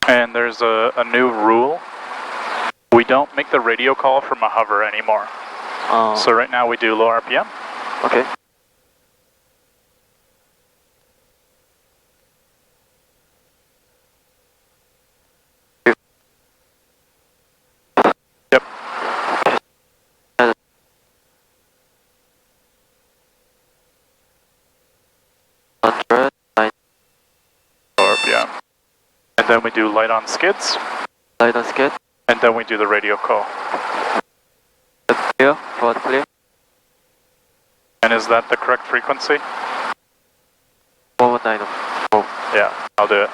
And there's a new rule. We don't make the radio call from a hover anymore. So right now we do low RPM. Okay. Yep. Low RPM. And then we do light on skids. Light on skid. And then we do the radio call. Clear, forward clear. And is that the correct frequency? 419. Oh, yeah, I'll do it.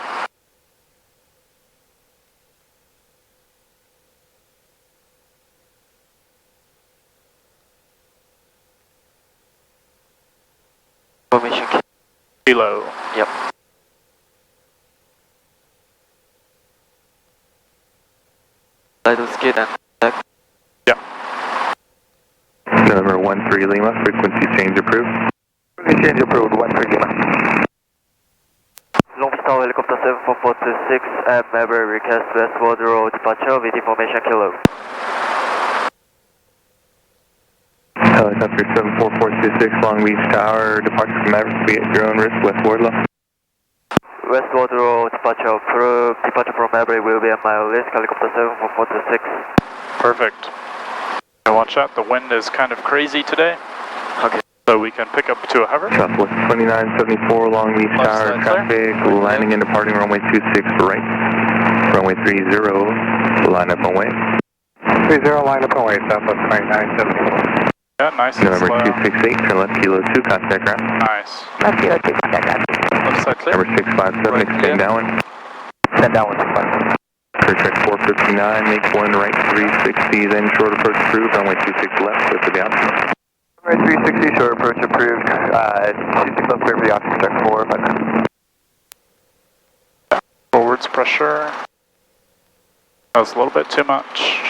Formation Kilo. Yep. Light on skid and back. Yeah. November 13 Lima, frequency change approved. Frequency change approved, 13 Lima. Long Star Helicopter 74426 at Maybury request westward road departure with information kilo. Helicopter 74426 Long Beach Tower, departure from Maverick, be at your own risk, westward low. Westward road departure approved. Departure from Maybury will be at my list. Helicopter 74426. Perfect. And watch out, the wind is kind of crazy today. Okay. So we can pick up to a hover. Southwest 2974 Long Beach Left Tower, side traffic, landing and departing runway 26 right. Runway 30, line up on way. 30, line up on way, Southwest 2974. Yeah, nice and Number slow. 268, turn left kilo 2, contact ground. Nice. Left kilo 2, contact ground. Left side clear. Number 657, Right, extend yeah. down. Send down 165. Clear track 459, make one right 360, then short approach approved, runway 26 left, clear for the option. Runway 360, short approach approved. 26 left, clear for the option, track 459. Forwards pressure. That was a little bit too much.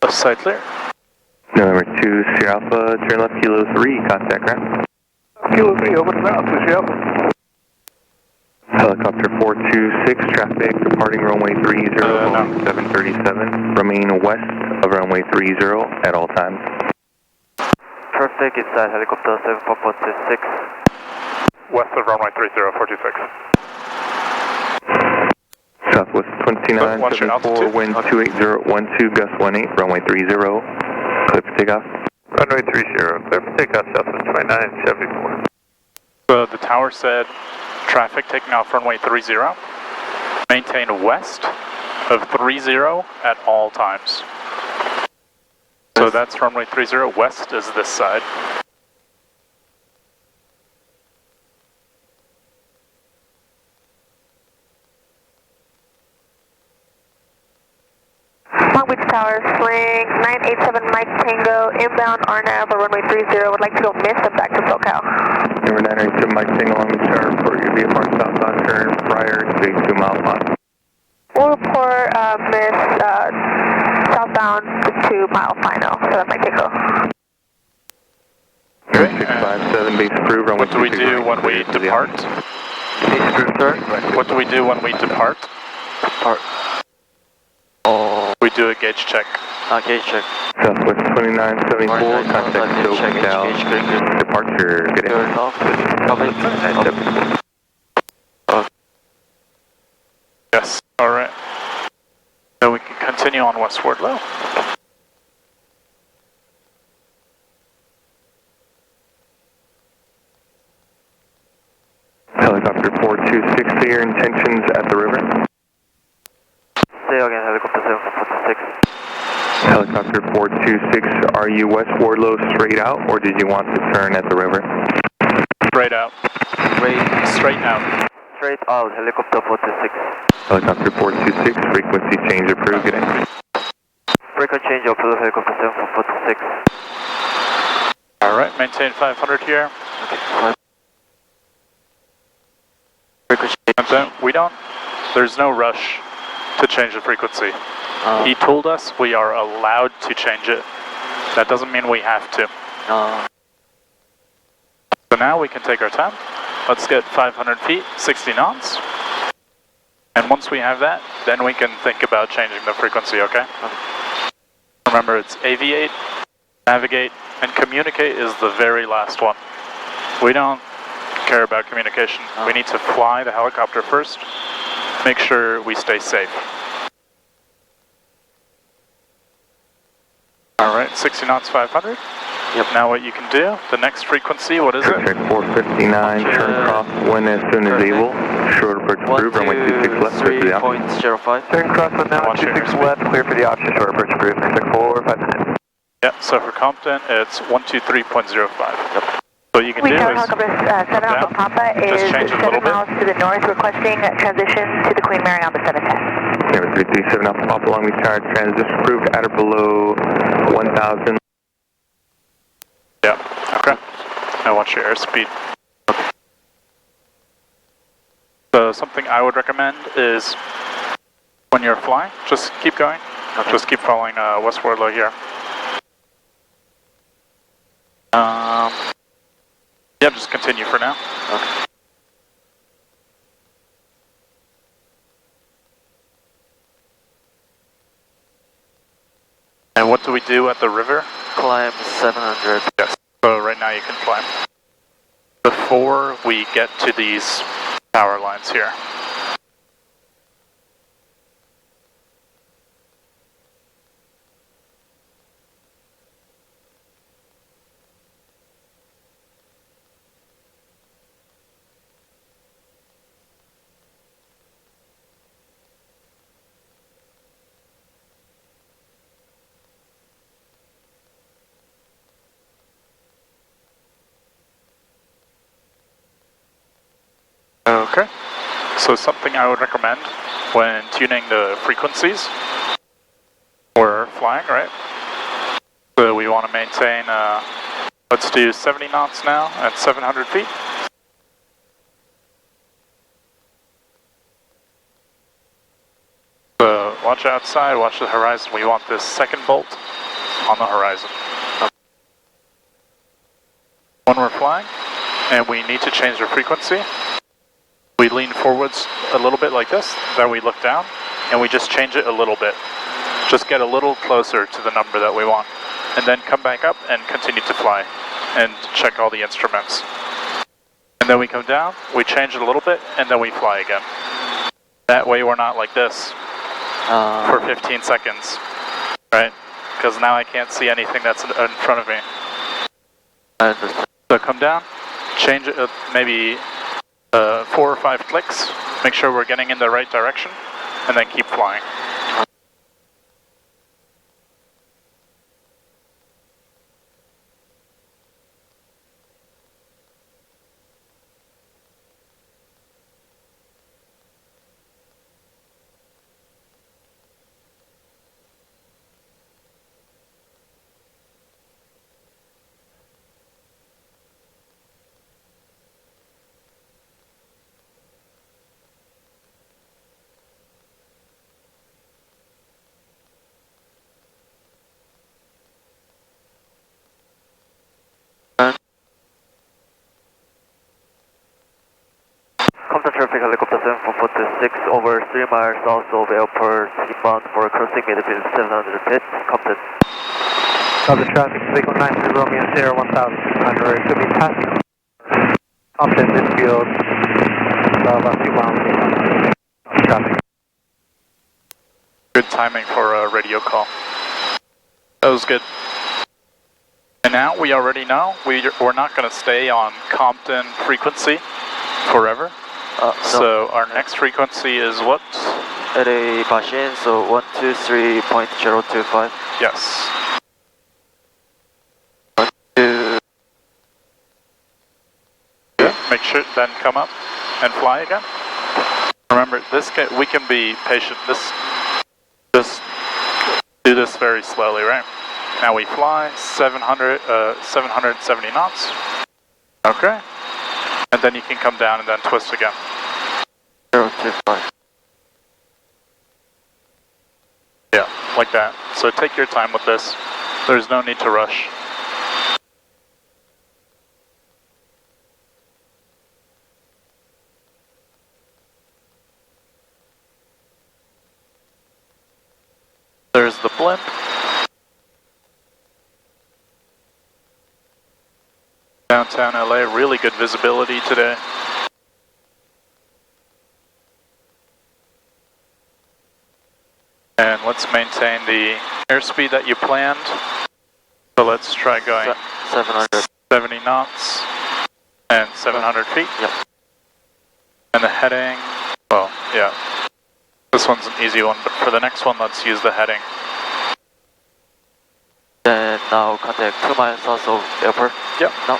Left side clear. Number 2, Sierra Alpha, turn left kilo 3, contact ground. Kilo 3, over to south, push up. Helicopter 426, traffic departing runway 30, Boeing 737, remain west of runway 30 at all times. Traffic inside helicopter 74426. West of runway 30426. Southwest Watch your 2974, altitude. wind 28012, gust 18, runway 30, clear for takeoff. Runway 30, clear for takeoff, Southwest 2974. So the tower said traffic taking off runway 30. Maintain west of 30 at all times. So that's runway 30, west is this side. Long Beach Tower, swing 987 Mike Tango, inbound RNAV or runway 30, would like to go miss and back to SoCal. Number 982, Mike Single on the tower, report your VFR southbound turn prior to 2 mile pond. We'll report miss southbound to 2 mile final, so that might take a... Okay. 657, base approved, runway What do we do when we depart? Base approved, sir. What do we do when we depart? Oh, We do a gauge check. gauge check. Southwest 2974, contact SoCal, departure, good day. Turn off. Copy. Yes. All right. So we can continue on westward low. Helicopter 426, your intentions at the river. Say again, helicopter 746. Helicopter 426, are you westward low straight out, or did you want to turn at the river? Straight out. Straight out. Straight out, helicopter 426. Helicopter 426, frequency change approved, good day. Frequency change approved, helicopter 746. All right, maintain 500 here. Okay. Frequency. And then there's no rush to change the frequency. He told us we are allowed to change it. That doesn't mean we have to. So now we can take our time. Let's get 500 feet, 60 knots. And once we have that, then we can think about changing the frequency, okay? Remember, it's aviate, navigate, and communicate is the very last one. We don't care about communication. We need to fly the helicopter first, make sure we stay safe. All right, 60 knots, 500. Yep. Now what you can do, the next frequency, what is it? Check 459, turn crosswind as soon as able. Short approach approved, runway 26 left, clear for the option. 123.05. Turn crosswind now, Watch your 26 airspeed. left, clear for the option, short approach approved. Next 459. Yeah, so for Compton, it's 123.05. Yep. So you can We do tower is helicopter 7 Alpha down, Papa just is change it a 7 little bit. miles to the north, requesting transition to the Queen Mary Alpha 710. Number 337 Alpha Papa, long beach tower, transition approved at or below 1,000. Yeah, okay. Now watch your airspeed. So something I would recommend is when you're flying, just keep going. Just keep following westward like here. Yeah, just continue for now. Okay. And what do we do at the river? Climb 700. Yes. So right now you can climb. Before we get to these power lines here. Okay, so something I would recommend when tuning the frequencies or flying, right? So we want to maintain, let's do 70 knots now at 700 feet. So watch outside, watch the horizon. We want this second bolt on the horizon. When we're flying and we need to change the frequency, we lean forwards a little bit like this, then we look down, and we just change it a little bit. Just get a little closer to the number that we want. And then come back up and continue to fly, and check all the instruments. And then we come down, we change it a little bit, and then we fly again. That way we're not like this for 15 seconds, right? Because now I can't see anything that's in front of me. I understand. So come down, change it maybe 4 or 5 clicks, make sure we're getting in the right direction, and then keep flying. Compton traffic helicopter 7446 over 3 miles south of airport, inbound for crossing midfield 700 feet, Compton. Compton traffic, vehicle 93 Romeo Sierra 1600, should be passing Compton midfield, about 2 miles away. Traffic. Good timing for a radio call. That was good. And now we already know we're not going to stay on Compton frequency forever. No. So our next frequency is what? At a machine, so 123.025. Yes. 2. Yeah. Make sure then come up and fly again. Remember, we can be patient. Just do this very slowly, right? Now we fly 770 knots. Okay. And then you can come down and then twist again. 025. Yeah, like that. So take your time with this. There's no need to rush. There's the blimp. Downtown LA, really good visibility today. And let's maintain the airspeed that you planned. So let's try going 700. 70 knots and 700 feet. Yep. And the heading, well, yeah. This one's an easy one, but for the next one, let's use the heading. Then now contact 2 miles south of airport. Yep. No.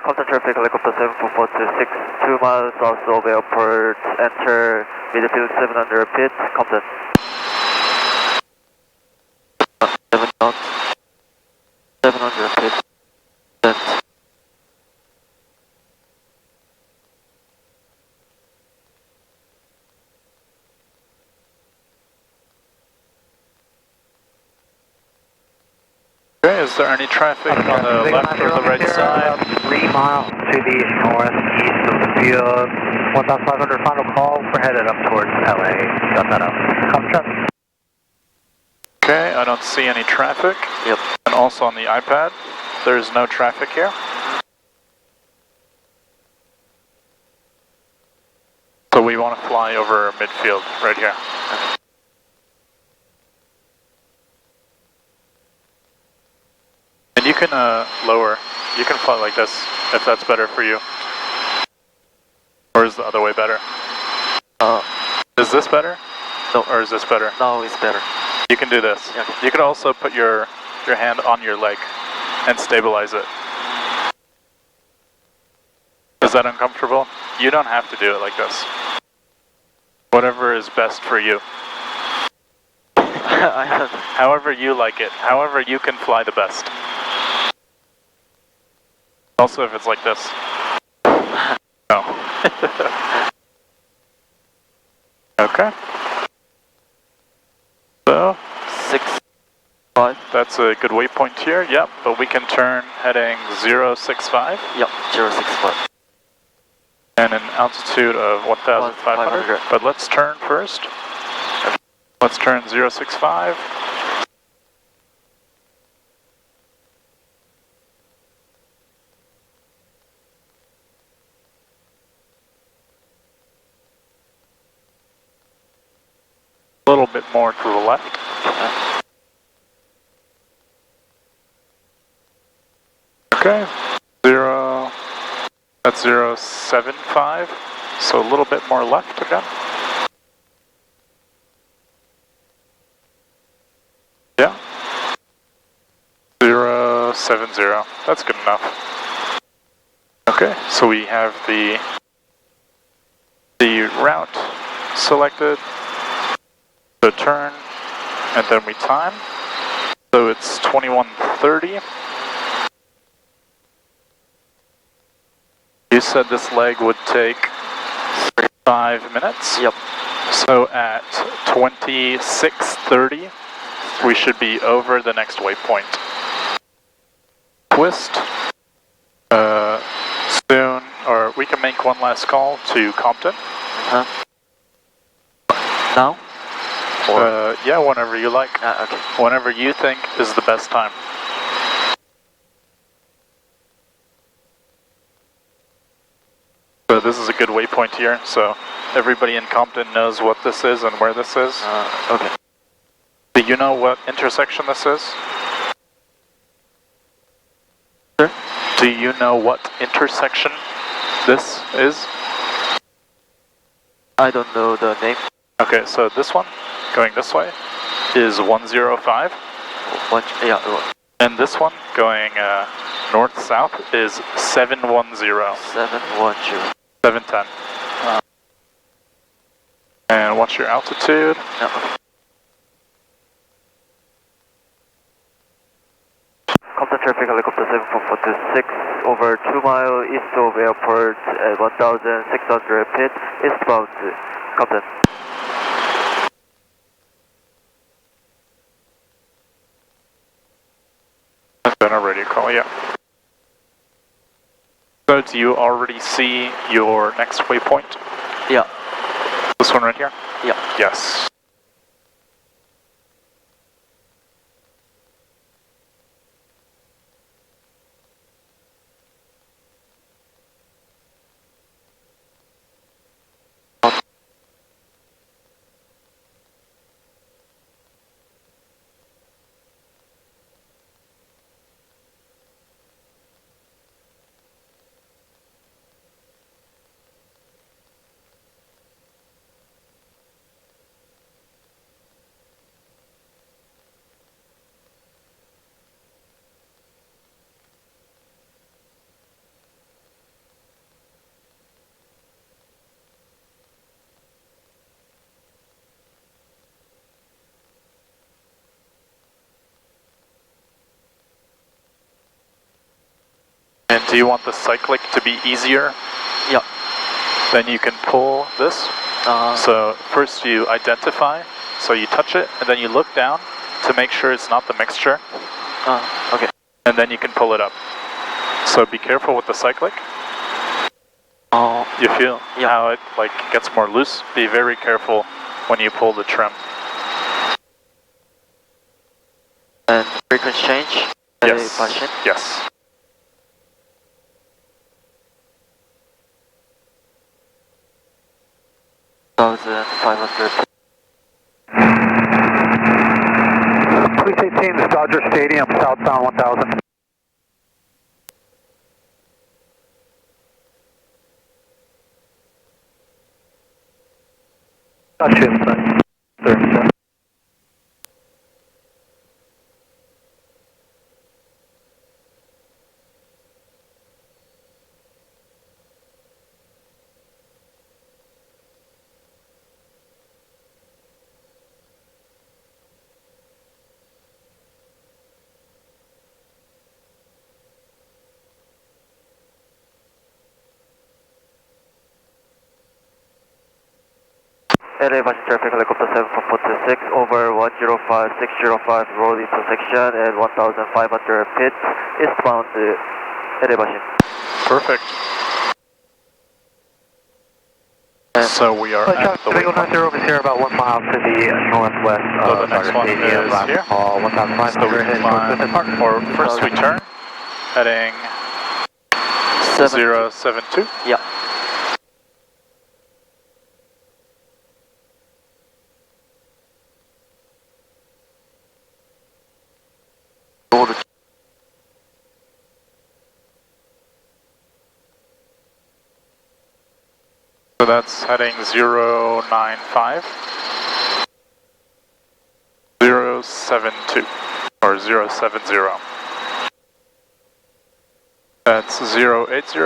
Compton traffic helicopter 74426, 2 miles south of airport, enter midfield 700 feet, Compton. 7 knots, 700 feet, then. Okay, is there any traffic on the left or the right side? 3 miles to the northeast of the field. 1,500 final call. We're headed up towards LA. Got that up. Come traffic. Okay, I don't see any traffic. Yep. And also on the iPad, there's no traffic here. So we want to fly over midfield right here. And you can lower, you can fly like this if that's better for you. Or is the other way better? Is this better? No. Or is this better? Now it's better. You can do this. Yeah. You can also put your hand on your leg and stabilize it. Is that uncomfortable? You don't have to do it like this. Whatever is best for you. However you like it. However you can fly the best. Also if it's like this. No. Okay. So 6, 5. that's a good waypoint here. Yep, but we can turn heading 065 Yep, 065. and an altitude of 1,500. 1,500. But let's turn first. Let's turn 065. A little bit more to the left. Okay, that's 075, so a little bit more left again. Yeah, 070, that's good enough. Okay, so we have the route selected, the turn, and then we time. So it's 2130. You said this leg would take 5 minutes? Yep. So at 2630, we should be over the next waypoint. Twist. Soon, or we can make one last call to Compton. Now? Yeah, whenever you like. Okay. Whenever you think is the best time. So this is a good waypoint here, so everybody in Compton knows what this is and where this is. Okay. Do you know what intersection this is? Sure. Do you know what intersection this is? I don't know the name. Okay, so this one, going this way, is 105. Yeah, And this one, going north-south, is 710. 710. 710. And what's your altitude? Compton Traffic Helicopter 74426 over 2 mile east of airport at 1,600 feet eastbound. Captain. Then a radio call, yeah. So do you already see your next waypoint? Yeah. This one right here? Yeah. Yes. And do you want the cyclic to be easier? Yeah. Then you can pull this. So first you identify, so you touch it, and then you look down to make sure it's not the mixture. Okay. And then you can pull it up. So be careful with the cyclic. You feel how it like gets more loose? Be very careful when you pull the trim. And frequency change? Yes. Passion? Yes. Police 18, this is Dodger Stadium, southbound 1000. Gotcha, sir. LA Boston Traffic Helicopter 74426 over 105605 road intersection at 1,500 feet eastbound LA Boston. Perfect. So we are at the Triangle waypoint. 90 over here about 1 mile to the northwest So of the next Dodger one Stadium. is Last here. call, 1,500 So we heading north Griffith Park. or first we turn, heading 072. Yeah. So that's heading 095. 072 or 070. That's 080,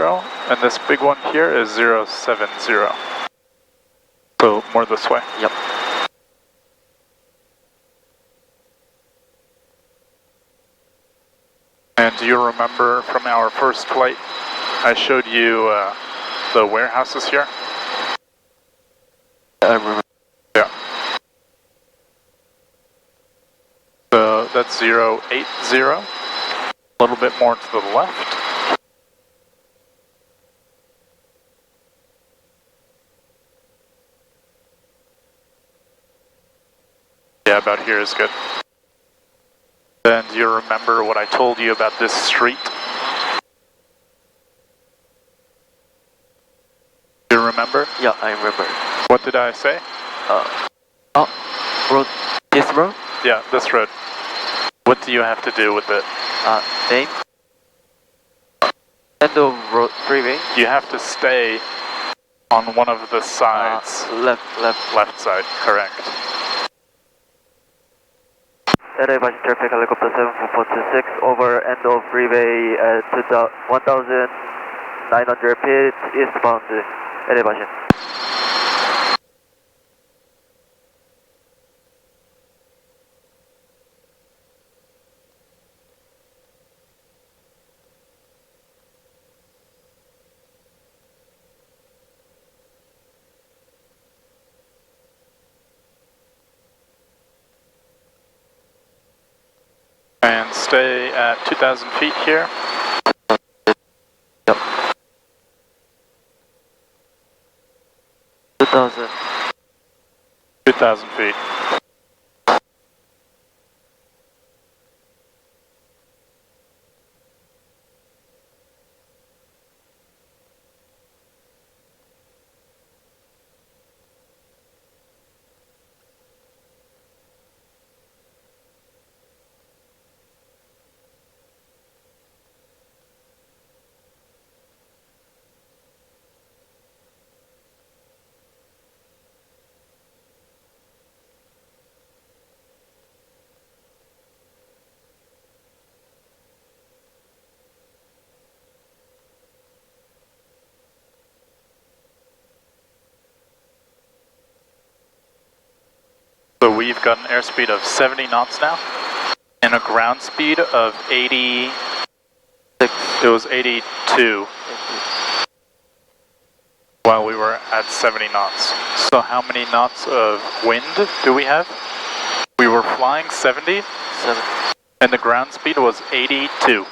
and this big one here is 070. So more this way. Yep. And do you remember from our first flight, I showed you the warehouses here? I remember. Yeah. So that's 080, a little bit more to the left. Yeah, about here is good. Then do you remember what I told you about this street? Do you remember? Yeah, I remember. What did I say? Road, this road? Yeah, this road. What do you have to do with it? Name? End of road, freeway? You have to stay on one of the sides. Left. Left side, correct. LA Boston Traffic Helicopter 74426 over end of freeway at 1,900 feet eastbound LA Boston. stay at 2,000 feet here. Yep. 2,000. 2,000 feet. So we've got an airspeed of 70 knots now, and a ground speed of 80, it was 82 while we were at 70 knots. So how many knots of wind do we have? We were flying 70, 7. and the ground speed was 82.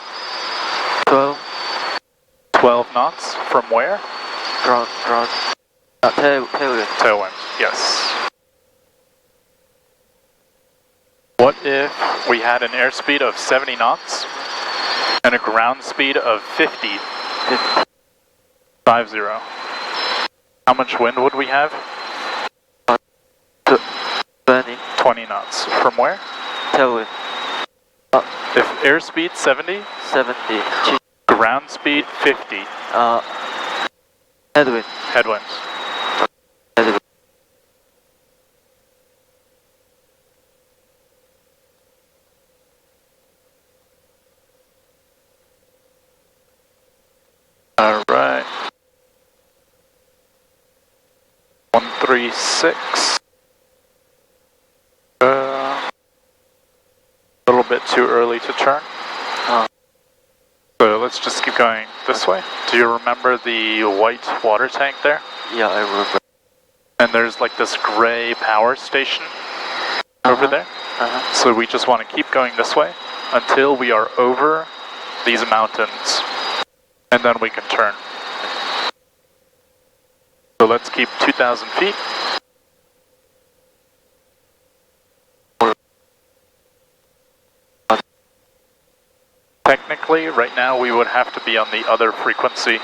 12. 12 knots from where? Ground. Tailwind. Tailwind, yes. What if we had an airspeed of 70 knots and a ground speed of 50? 50. How much wind would we have? 20. 20 knots. From where? Tailwind. If airspeed 70, 70. ground speed 50. Headwind. Headwinds. Headwind. Alright. 136. A little bit too early to turn. So let's just keep going this way. Do you remember the white water tank there? Yeah, I remember. And there's like this gray power station over there. So we just want to keep going this way until we are over these mountains. And then we can turn. So let's keep 2,000 feet. Technically, right now we would have to be on the other frequency.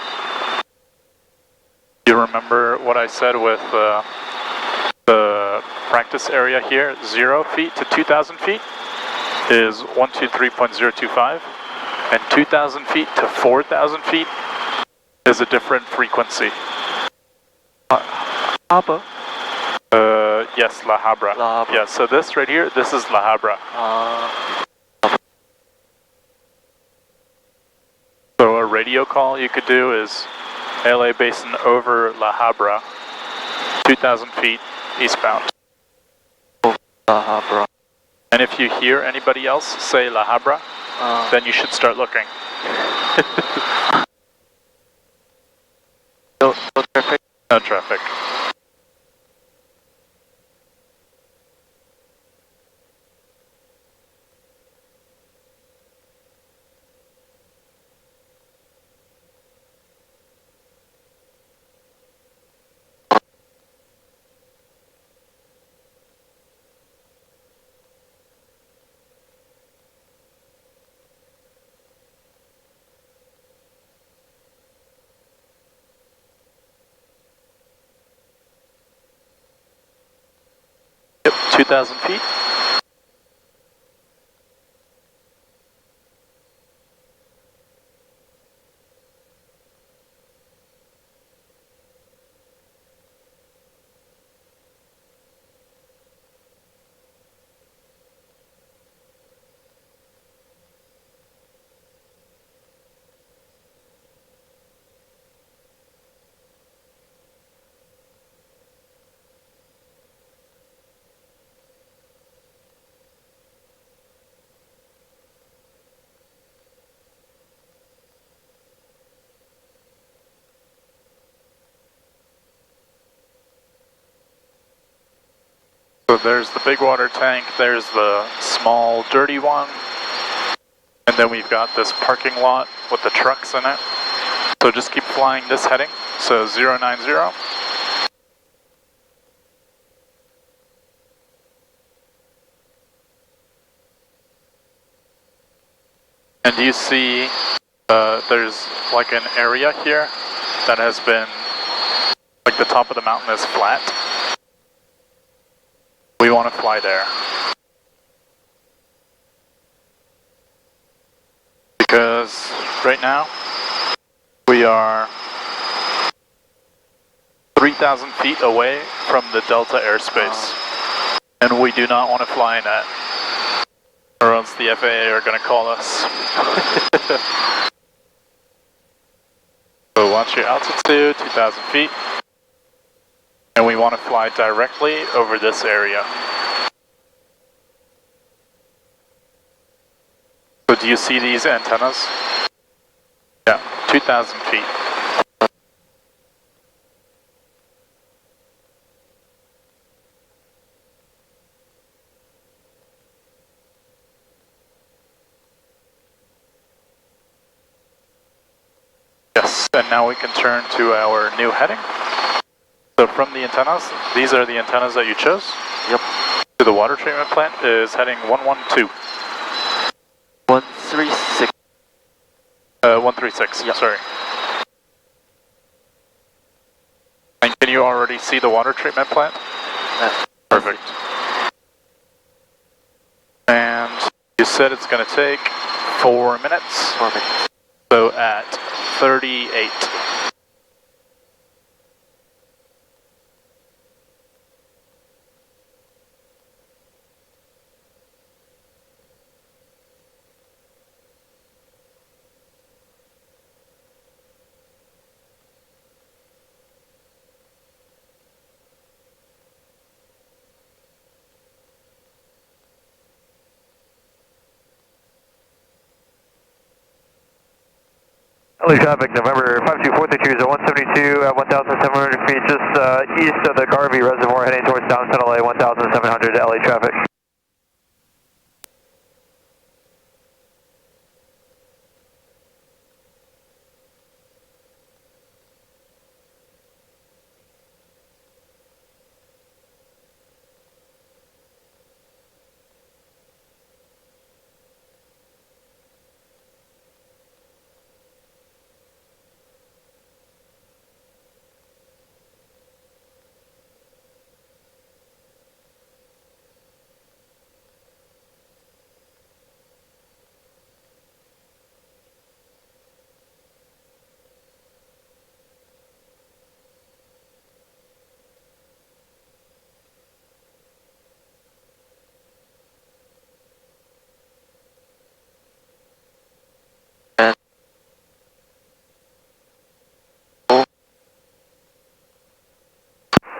Do you remember what I said with the practice area here? 0 feet to 2,000 feet is 123.025, and 2,000 feet to 4,000 feet is a different frequency. Habra? Yes, La Habra. La Habra. Yeah, so this right here, this is La Habra. So a radio call you could do is LA Basin over La Habra, 2,000 feet eastbound. La Habra. And if you hear anybody else say La Habra, then you should start looking. No traffic. No traffic. Yep, 2,000 feet. So there's the big water tank, there's the small dirty one, And then we've got this parking lot with the trucks in it. So just keep flying this heading. So 090. And do you see there's like an area here that has been, like the top of the mountain is flat. We want to fly there. Because right now we are 3,000 feet away from the Delta airspace. And we do not want to fly in that, or else the FAA are going to call us. So watch your altitude, 2,000 feet. And we want to fly directly over this area. So do you see these antennas? Yeah, 2,000 feet. Yes, and now we can turn to our new heading. So from the antennas, these are the antennas that you chose? Yep. To the water treatment plant is heading 112. 136. 136, yep. Sorry. And can you already see the water treatment plant? Perfect. And you said it's going to take 4 minutes. 4 minutes. So at 38. LA traffic, November 52432 172 at 1,700 feet, just east of the Garvey Reservoir, heading towards downtown LA, 1,700 LA traffic.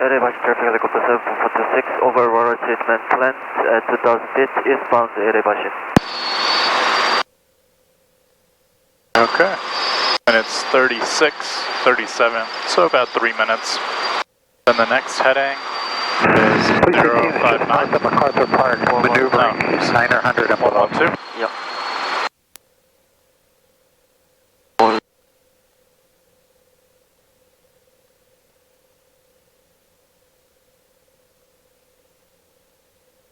LA traffic helicopter 7426 over water treatment plant at 2,000 feet eastbound elevation. Okay. And it's 36, 37, so about 3 minutes. Then the next heading is 059. The MacArthur Park, maneuvering 900 and below. 112. Yep.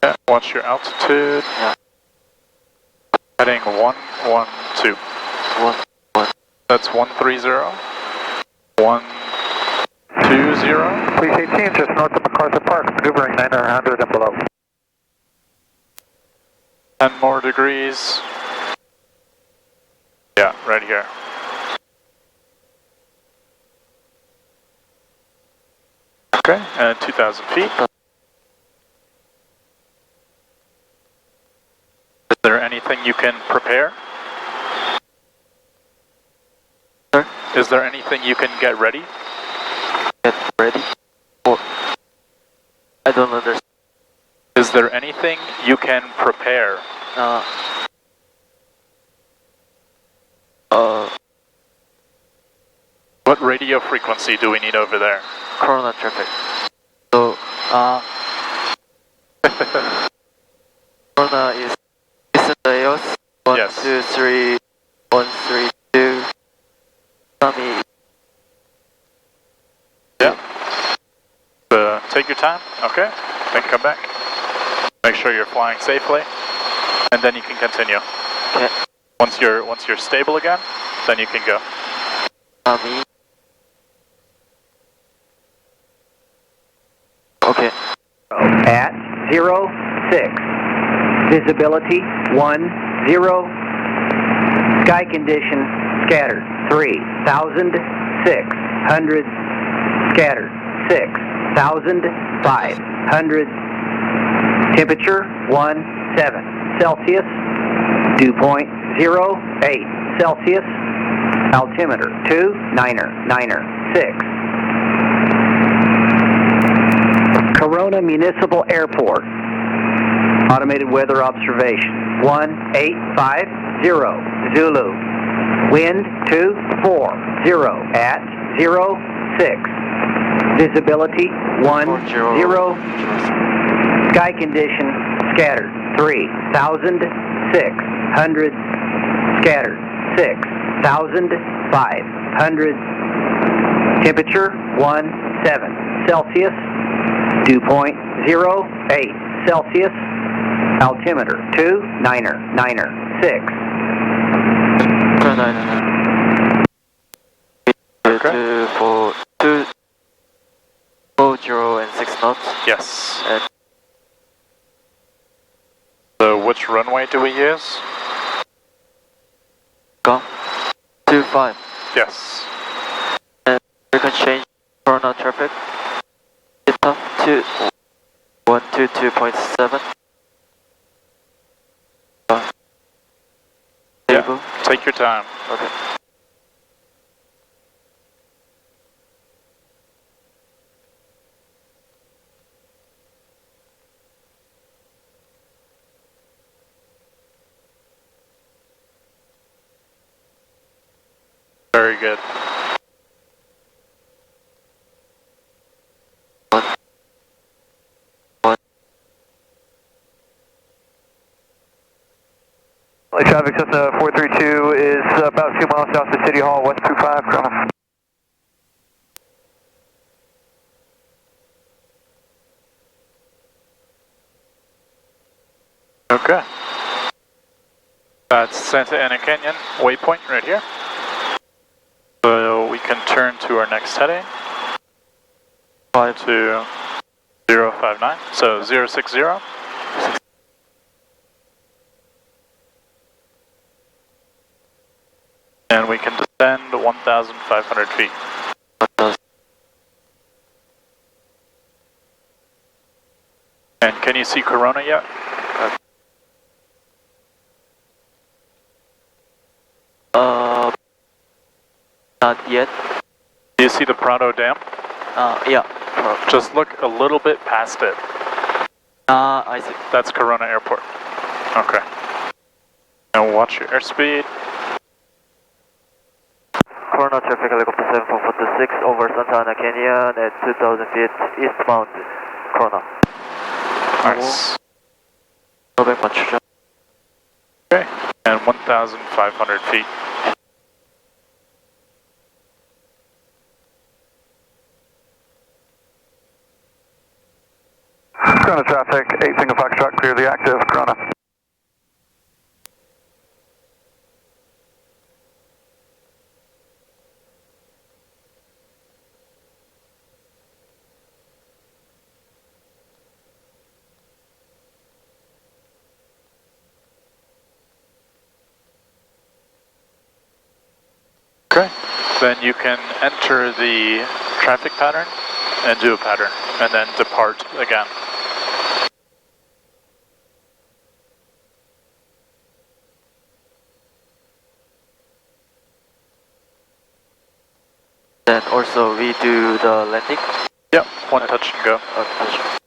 Yeah, watch your altitude. Yeah. Heading 112. 1. That's 130. 120. Police 18, just north of MacArthur Park, maneuvering 900 and below. 10 more degrees. Yeah, right here. Okay, and 2,000 feet. Is there anything you can prepare? Sir? Is there anything you can get ready? Get ready? Or I don't understand. Is there anything you can prepare? What radio frequency do we need over there? Corona traffic. So, Corona is the EOS. Yes. 123, 132. Tommy. Yeah. Take your time. Okay. Then come back. Make sure you're flying safely, and then you can continue. Okay. Once you're stable again, then you can go. Tommy. Okay. At 06. Visibility 10. Sky condition scattered 3,600. Scattered 6,500. Temperature 17 Celsius. Dew point 08 Celsius. Altimeter 2996. Corona Municipal Airport. Automated weather observation 1850 Zulu. Wind 240 at 06. Visibility 10. Sky condition scattered 3,600. Scattered 6,500. Temperature 17 Celsius. Dew point 08 Celsius. Altimeter 2996. Okay. For 240 and 6 knots. Yes. And So which runway do we use? go. 25. Yes. And we can change Corona traffic. It's up to 122.7. Yeah. Take your time. Okay. Very good. Traffic Cessna 432 is about 2 miles south of City Hall, West 25, Corona. Okay. That's Santa Ana Canyon waypoint right here. So we can turn to our next heading. Fly to 059, so 060. And we can descend 1,500 feet. And can you see Corona yet? Not yet. Do you see the Prado Dam? Yeah. Just look a little bit past it. I see. That's Corona Airport. Okay. And watch your airspeed. Corona traffic helicopter 7446 over Santa Ana Canyon at 2,000 feet eastbound. Corona. Nice. 500만 추정. Okay. And 1,500 feet. Corona traffic, 8 single Foxtrot, clearly active, Corona. Okay. Then you can enter the traffic pattern and do a pattern, and then depart again. Then also we do the landing. Yep, one touch and go. Okay.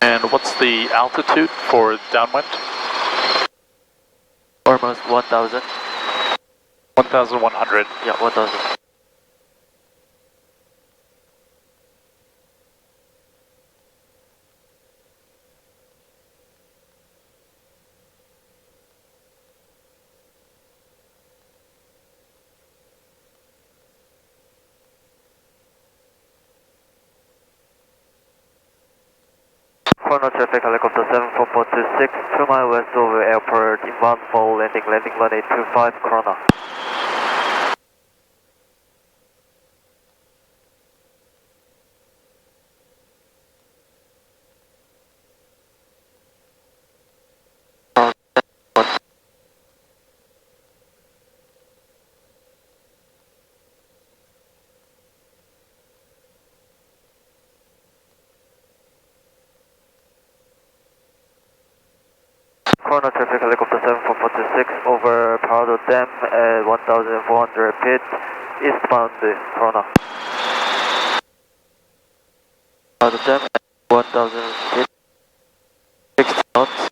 And And what's the altitude for downwind? Almost 1,000. 1,100. Yeah, 1,000. Corner traffic helicopter 74426, 2 mile west over airport, inbound for landing runway 25, Corona. Corner traffic helicopter 74426 over Parado Dam at 1,400 feet, eastbound Corona. Parado Dam at 1,000 feet, 60 knots,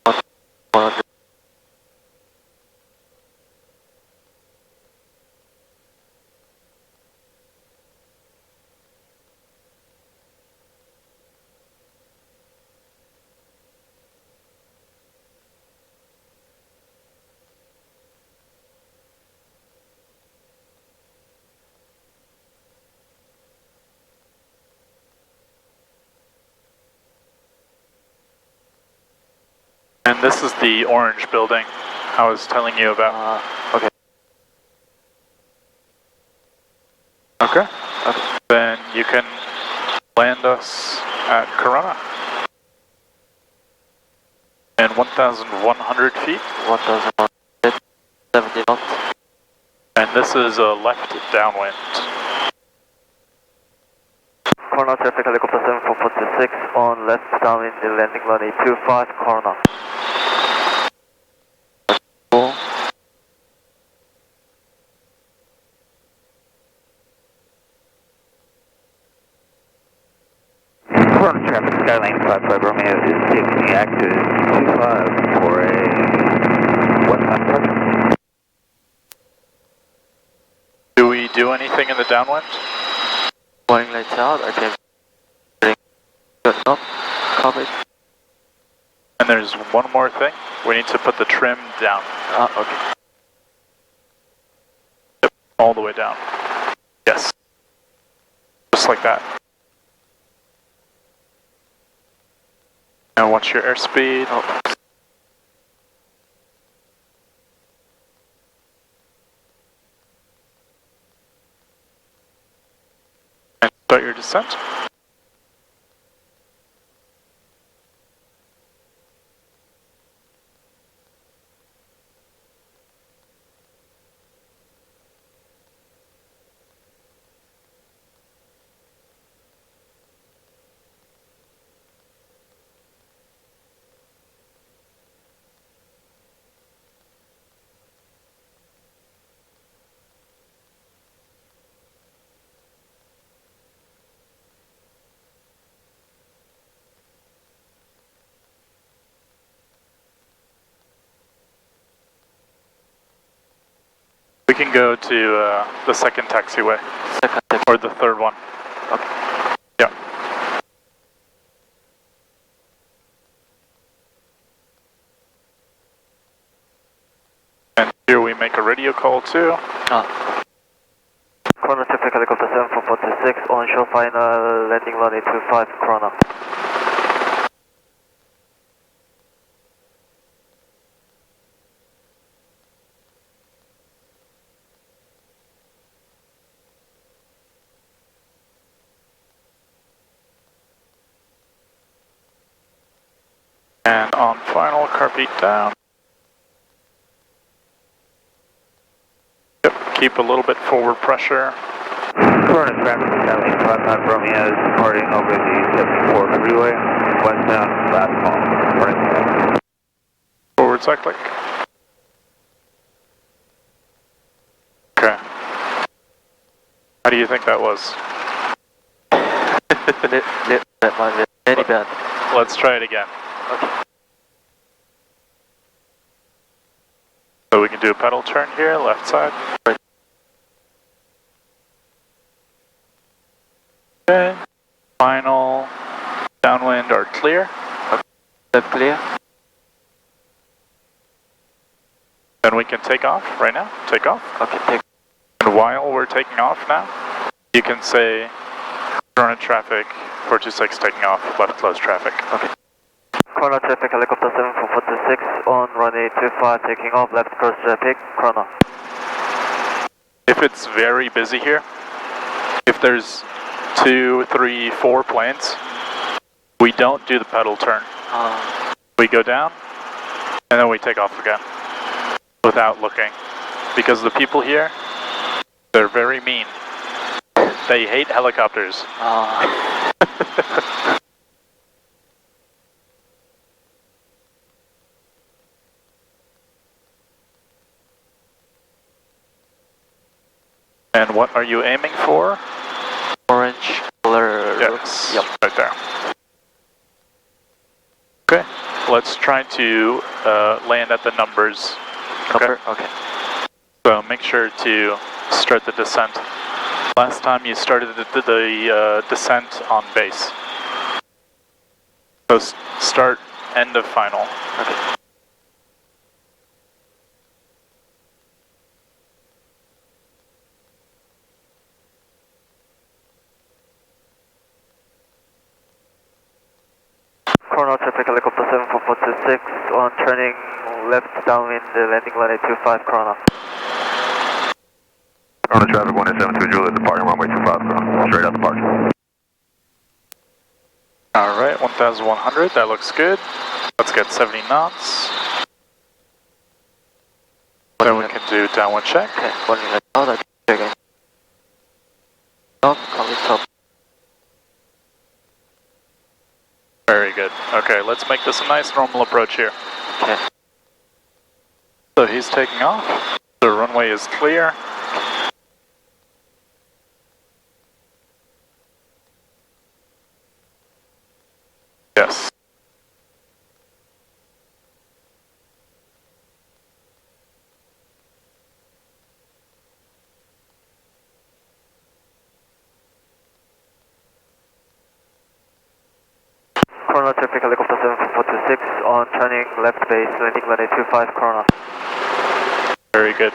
100. And this is the orange building I was telling you about. Okay. Okay. Then you can land us at Corona. And 1,100 feet. 1,170 knots. And this is a left downwind. Corona traffic helicopter 74426 on left downwind landing runway 25, Corona. Corona traffic, Skyline 55 Romeo is taking active 25 for a westbound touch. Do we do anything in the downwind? Warning lights out, RPM good up, covered. And there's one more thing. We need to put the trim down. Okay. Yep, all the way down. Yes. Just like that. Now what's your airspeed? Oh. And start your descent. We can go to the second taxiway. Or the third one. Okay. Yeah. And here we make a radio call too. Corona traffic helicopter 74426 on shore final landing runway 25, Corona. And on final, car beat down. Yep, keep a little bit forward pressure. Corona traffic, Skyline 55 Romeo is departing over the 74 freeway, westbound, last call. Morning. Forward cyclic. Okay. How do you think that was? That might be any better. let's try it again. Okay. So we can do a pedal turn here, left side. Right. Okay. Final, downwind are clear. Left clear. Then we can take off right now. Take off. Okay, take. And while we're taking off now, you can say current traffic 426 taking off, left close traffic. Okay. Corner traffic, helicopter 7446 on runway 25 taking off, left cross traffic, corner. If it's very busy here, if there's 2, 3, 4 planes, we don't do the pedal turn. We go down, and then we take off again without looking. Because the people here, they're very mean. They hate helicopters. And what are you aiming for? Orange color. Yes, Yep. right there. Okay, let's try to land at the numbers. Number? Okay. So make sure to start the descent. Last time you started the descent on base. So start end of final. Okay. Corner traffic, helicopter 7446 on turning left downwind, landing line 25, corner. Corner traffic 172 Juliet, departing runway 25, straight out the park. Alright, 1100, that looks good. Let's get 70 knots. Then we can do downwind check. Okay, 1 minute. Oh, that's again. Stop, coming top. Very good. Okay, let's make this a nice normal approach here. Okay. So he's taking off. The runway is clear. Yes. Corner traffic, helicopter 7446 on turning left base, landing line 25, corner. Very good.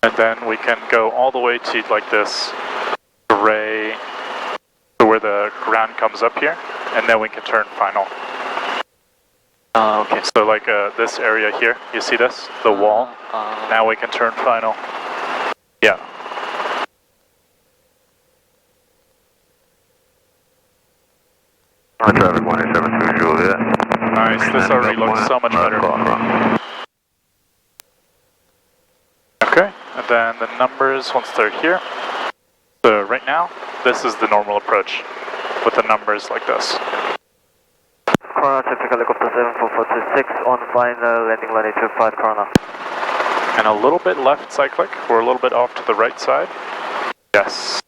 And then we can go all the way to like this gray, to where the ground comes up here, and then we can turn final. Okay. So like this area here, you see this? The wall? Now we can turn final. Yeah. Corner traffic 172 Juliet. Nice, this already looks so much better. Okay, and then the numbers once they're here. So right now, this is the normal approach with the numbers like this. Corner traffic, helicopter 7446 on final, landing line 25, corner. And a little bit left cyclic, we're a little bit off to the right side. Yes.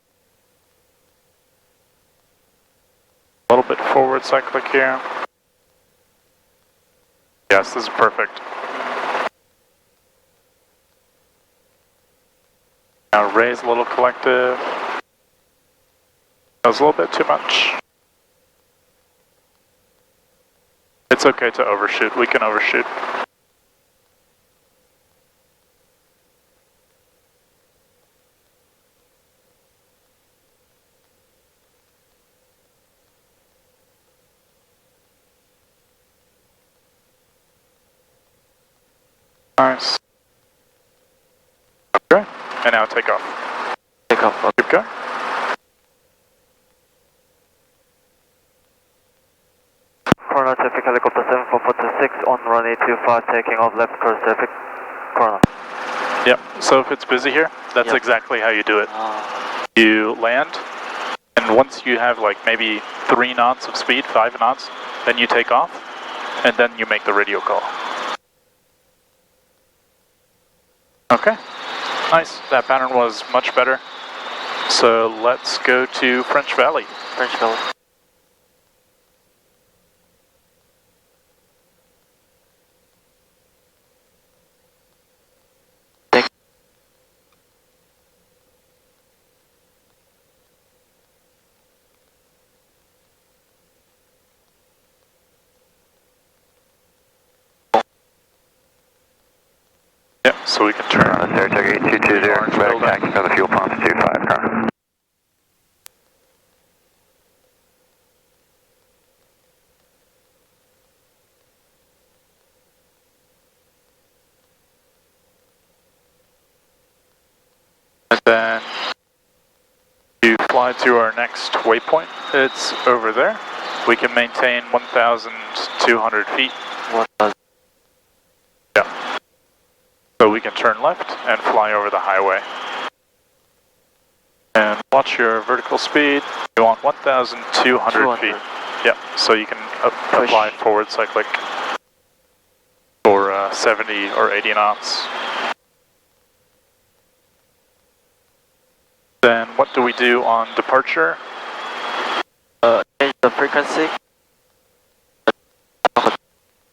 A little bit forward cyclic here. Yes, this is perfect. Now raise a little collective. That was a little bit too much. It's okay to overshoot, we can overshoot. Nice. Okay, and now take off. Take off. Keep going. Corner traffic, helicopter 7446 on runway 25, taking off left cross traffic, corner. Yep, so if it's busy here, that's Yep. exactly how you do it. You land, and once you have like maybe 3 knots of speed, 5 knots, then you take off, and then you make the radio call. Okay, nice, that pattern was much better. So let's go to French Valley. French Valley. so we can turn. Saratoga 8220, Orange back building. taxi on the fuel pumps, 25 car. And then you fly to our next waypoint. It's over there. We can maintain 1,200 feet. 1,000. Yeah. So we can turn left and fly over the highway. And watch your vertical speed. You want 1,200 feet. Yeah, so you can apply forward cyclic for 70 or 80 knots. Then what do we do on departure? Change the frequency.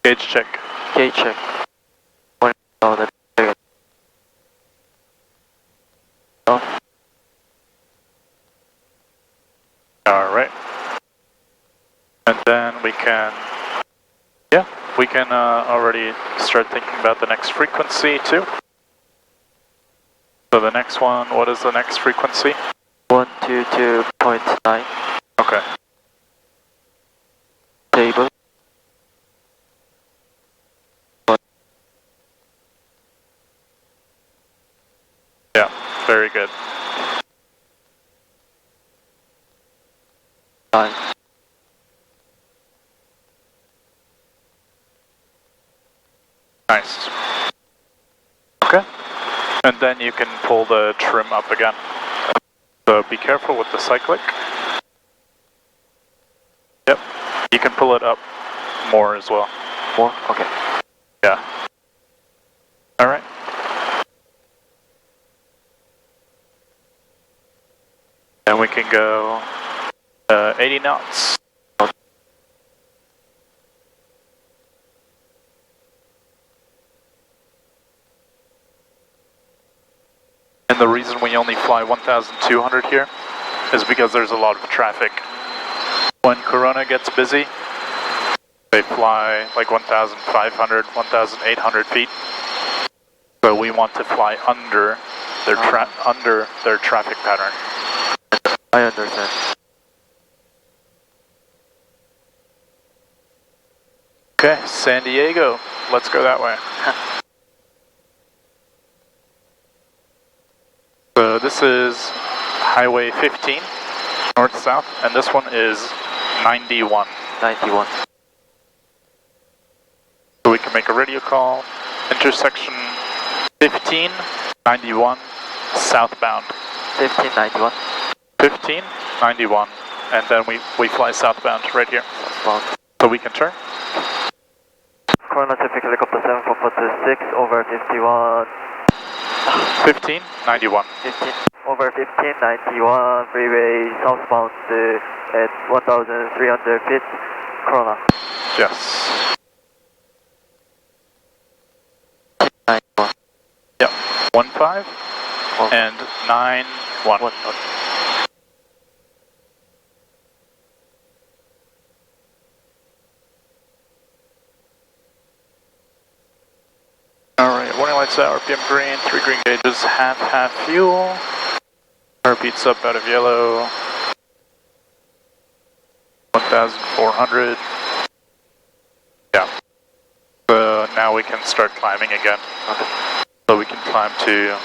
Gauge check. Gauge check. Alright. And then we can, we can already start thinking about the next frequency too. So the next one, what is the next frequency? 122.9. Okay. Table. Yeah, very good. 9. Nice. Okay. And then you can pull the trim up again. So be careful with the cyclic. Yep. You can pull it up more as well. More? Okay. Yeah. Alright. And we can go 80 knots. And the reason we only fly 1,200 here is because there's a lot of traffic. When Corona gets busy, they fly like 1,500, 1,800 feet. So we want to fly under their traffic pattern. I understand. Okay, San Diego. Let's go that way. So this is Highway 15, north-south, and this one is 91. 91. So we can make a radio call, intersection 1591, southbound. 1591. 1591, and then we fly southbound right here. Southbound. So we can turn. Corona traffic helicopter 7446 over 51. 1591. 15 over 1591 freeway southbound at 1,300 feet. Corona. Yes. 91. Yep. 15 and 91. 1. Alright, warning lights out, RPM green, 3 green gauges, half fuel. Heartbeats up out of yellow. 1,400. Yeah. So now we can start climbing again. Okay. So we can climb to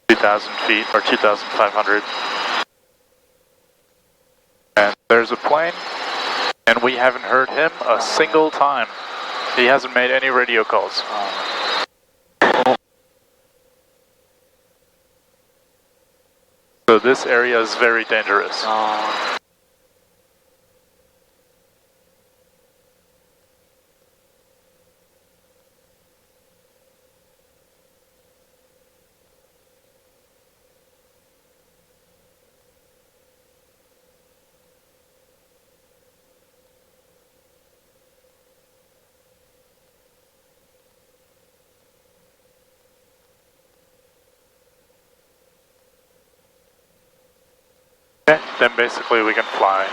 2,000 feet or 2,500. And there's a plane, and we haven't heard him a single time. He hasn't made any radio calls. So this area is very dangerous. Okay, then basically we can fly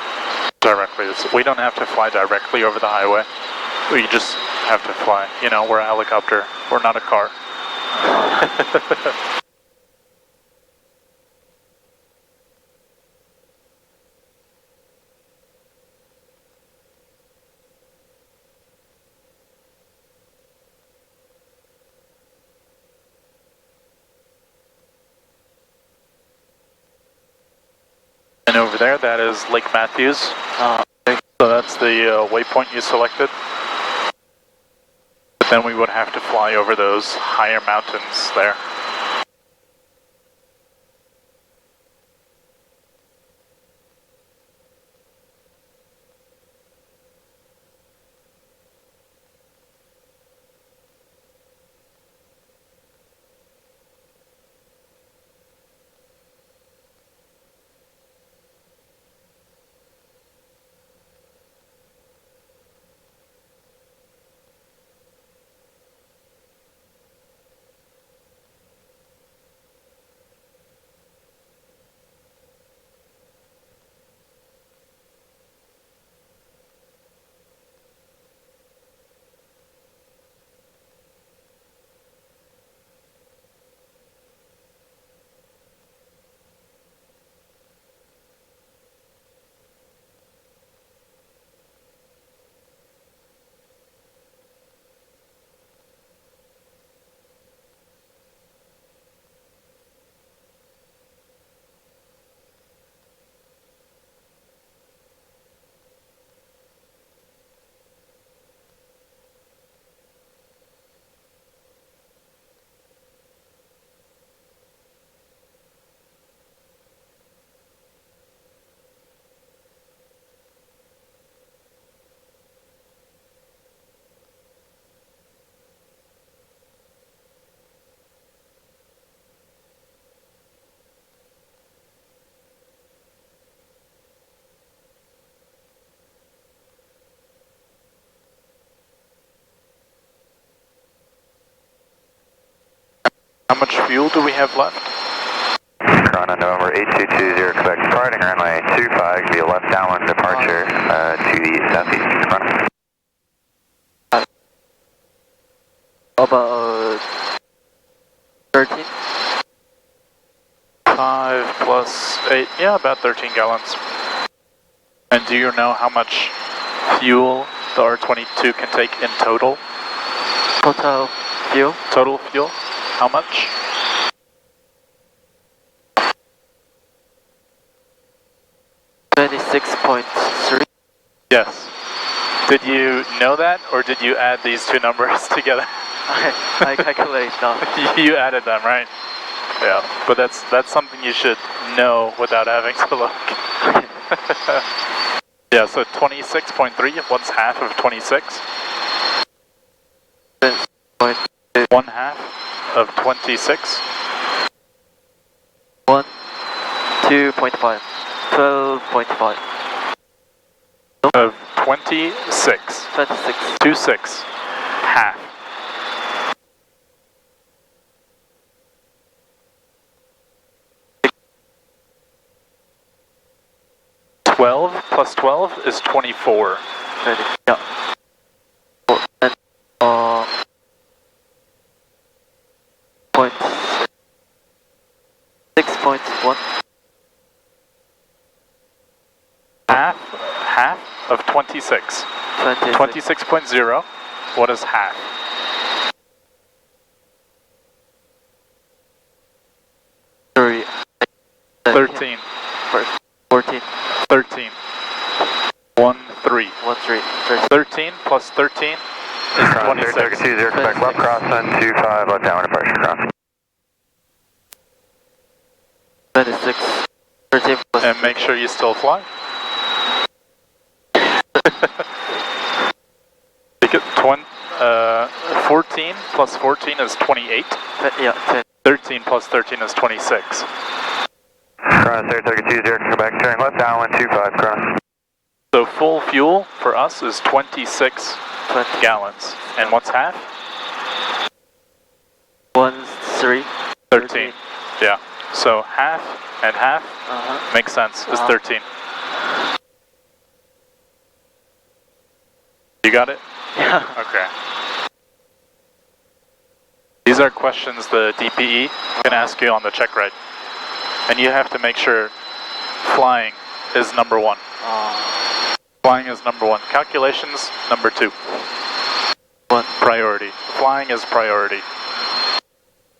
directly. We don't have to fly directly over the highway. We just have to fly. You know, we're a helicopter. We're not a car. And over there, that is Lake Matthews. So that's the waypoint you selected. But then we would have to fly over those higher mountains there. How much fuel do we have left? Toronto, November 8220, Quebec, departing runway 25, be a left downwind departure to the southeast. Toronto. About 13? 5 plus 8, yeah, about 13 gallons. And do you know how much fuel the R22 can take in total? Total fuel? Total fuel? How much? $26.3. Yes. Did you know that, or did you add these two numbers together? I calculate now. You added them, right? Yeah, but that's something you should know without having to look. Yeah, so 26.3, what's half of 26? 1 half of 26? 2.5. 12.5. Of 26. 26. 26. Half. $12 plus 12 is 24. Yeah. And, point 6.1. Half of 26. 26.0. What is half? Sorry. 13. 14. 13. 1, 3. 13. 13 plus 13 is 26. 20, Quebec, left cross on 25, left downward departure, cross. 26. 13 plus. And make sure you still fly. Because 14 plus 14 is 28. Yeah, 10. 13 plus 13 is 26. Cross 3020, Quebec, turning left downwind 25, cross. So full fuel for us is 26 gallons. And what's half? 13. 13. Yeah. So half and half makes sense, is 13. You got it? Yeah. Okay. These are questions the DPE can ask you on the check ride. And you have to make sure flying is number one. Flying is number one. Calculations, number two. One. Priority. Flying is priority.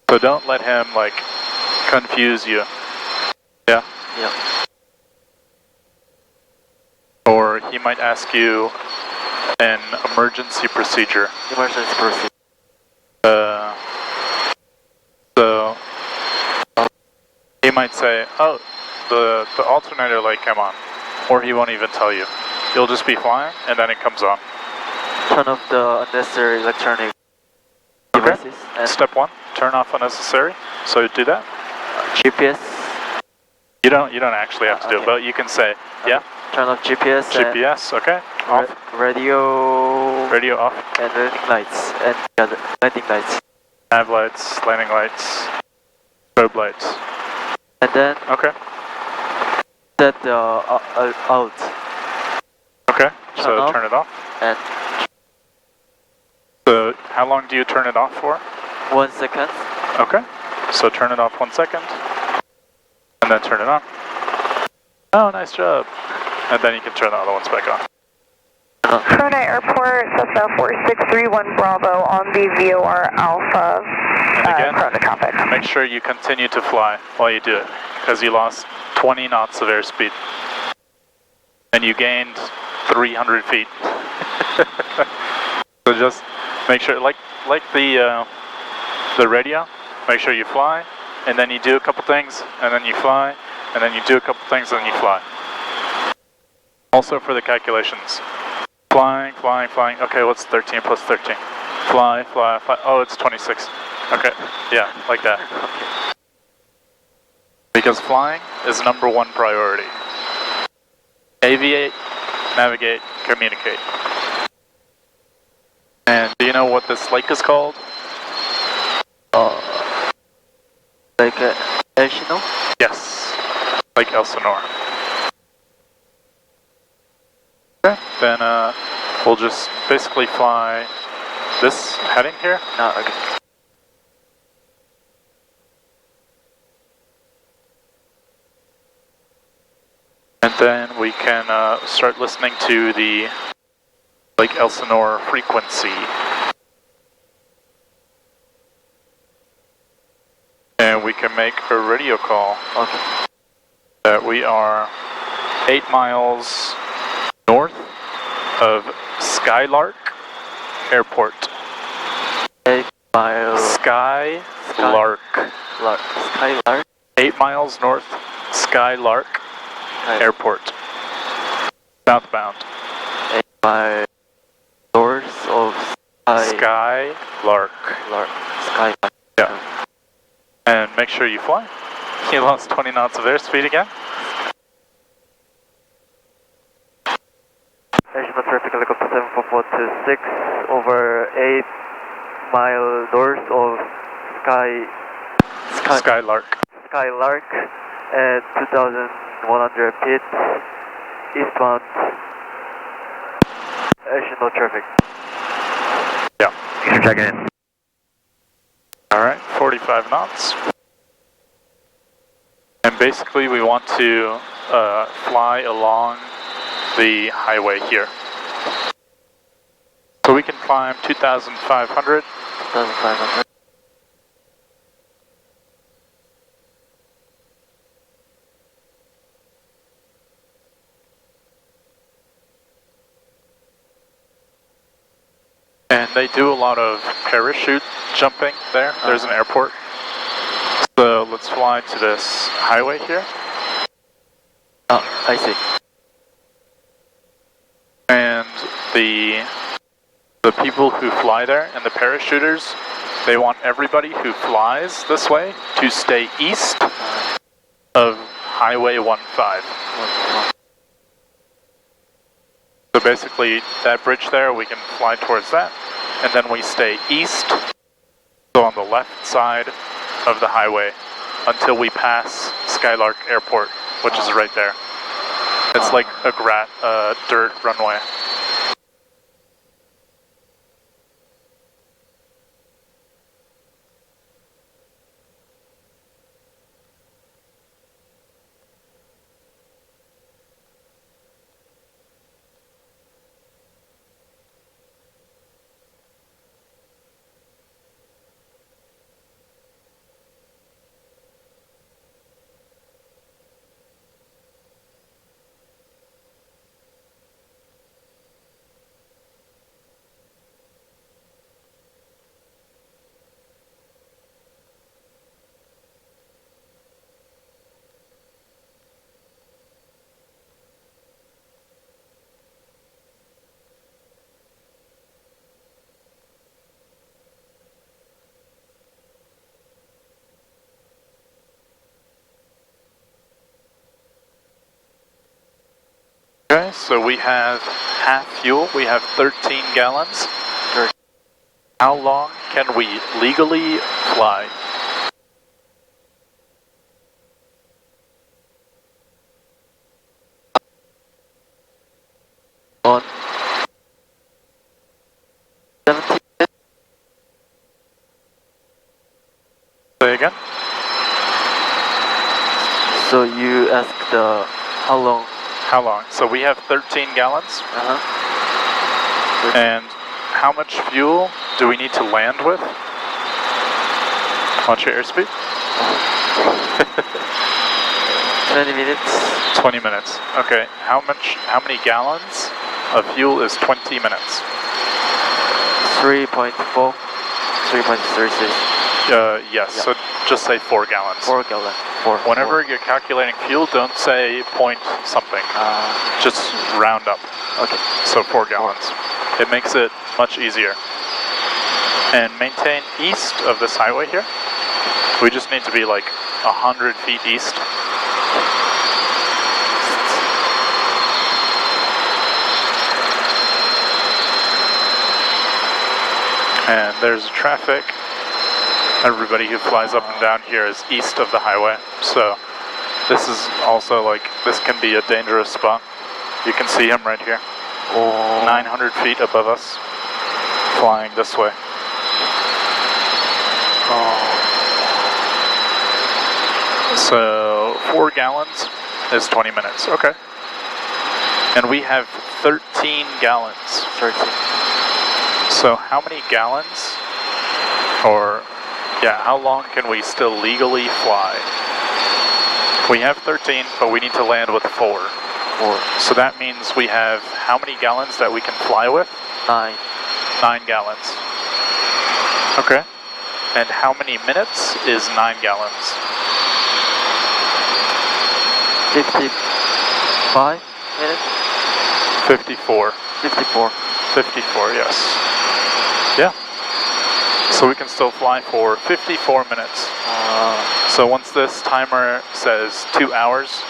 So don't let him, like, confuse you. Yeah? Yeah. Or he might ask you an emergency procedure. Emergency procedure. So he might say, oh, the alternator light came on. Or he won't even tell you. You'll just be flying and then it comes on. Turn off the unnecessary electronic Okay. devices. And Step one, turn off unnecessary. So do that. GPS. You don't actually have to do it, Okay. but you can say, yeah, Turn off GPS. GPS, okay, off, Radio. radio off, And landing lights. And the other landing lights. nav lights, landing lights, strobe lights. And then Okay, set the out. okay, so Turn off. turn it off. And So how long do you turn it off for? 1 second. Okay, so turn it off 1 second, and then turn it on. Oh, nice job. And then you can turn the other ones back on. Corona Airport, Cessna 4631 Bravo on the VOR Alpha. And again, Corona traffic. make sure you continue to fly while you do it, because you lost 20 knots of airspeed. And you gained 300 feet. So just make sure, like the radio, make sure you fly, and then you do a couple things, and then you fly, and then you do a couple things, and then you fly. Also for the calculations, flying, flying, flying. Okay, what's 13 plus 13? Fly, fly, fly. Oh, it's 26. Okay, yeah, like that. Because flying is number one priority. Aviate, navigate, communicate. And do you know what this lake is called? Like Elsinore? Yes, Lake Elsinore. Okay, then we'll just basically fly this heading here. No, okay. And then we can start listening to the Lake Elsinore frequency. And we can make a radio call Okay. that we are 8 miles north of Skylark Airport. 8 miles. Skylark. Skylark. 8 miles north, Skylark Airport. Southbound. 8 miles north of Skylark. Skylark. Yeah. And make sure you fly. You lost 20 knots of airspeed again. National traffic helicopter 74426 over 8 mile north of Skylark. Skylark at 2,100 feet eastbound national traffic. Yeah. Thanks for checking in. Alright, 45 knots. And basically we want to fly along the highway here. So we can climb 2,500. 2,500. And they do a lot of parachute jumping there. There's an airport. So let's fly to this highway here. Oh, I see. And the people who fly there and the parachuters, they want everybody who flies this way to stay east of Highway 15. So basically that bridge there, we can fly towards that, and then we stay east, so on the left side of the highway until we pass Skylark Airport, which is right there. It's like a dirt runway. Okay, so we have half fuel. We have 13 gallons. How long can we legally fly? On 70. Say again? So you asked how long? How long? So we have 13 gallons. And how much fuel do we need to land with? What's your airspeed? 20 minutes. 20 minutes. Okay. How many gallons of fuel is 20 minutes? 3.4. 3.36. Yes. So just say 4 gallons. 4 gallons. 4. Whenever you're calculating fuel, don't say point something. Just round up. Okay. So 4 gallons. It makes it much easier. And maintain east of this highway here. We just need to be like 100 feet east. And there's traffic. Everybody who flies up and down here is east of the highway. So this is also like, this can be a dangerous spot. You can see him right here. 900 feet above us, flying this way. So 4 gallons is 20 minutes. Okay. And we have 13 gallons. 13. So how many gallons, or yeah, how long can we still legally fly? We have 13, but we need to land with 4. 4. So that means we have how many gallons that we can fly with? 9. 9 gallons. Okay. And how many minutes is 9 gallons? 55 minutes? 54. 54. 54, yes. Yeah. So we can still fly for 54 minutes. So once this timer says 2 hours,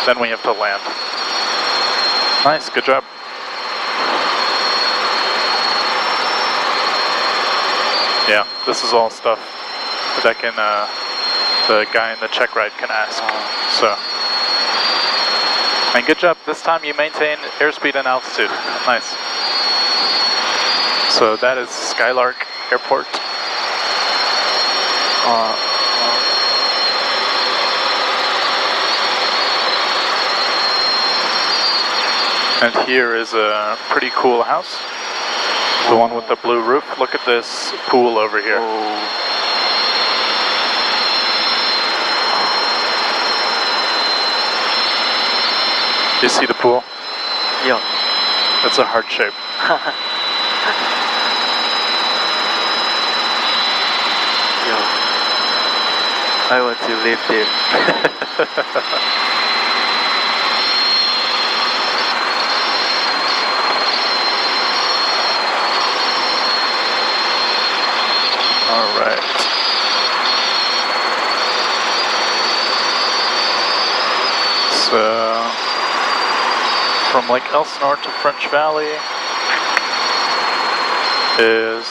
then we have to land. Nice, good job. Yeah, this is all stuff that can, the guy in the check ride can ask. So, and good job. This time you maintain airspeed and altitude. Nice. So that is Skylark Airport. And here is a pretty cool house. The one with the blue roof. Look at this pool over here. You see the pool? Yeah. It's a heart shape. Yeah. I want to live there. All right. So, from Lake Elsinore to French Valley is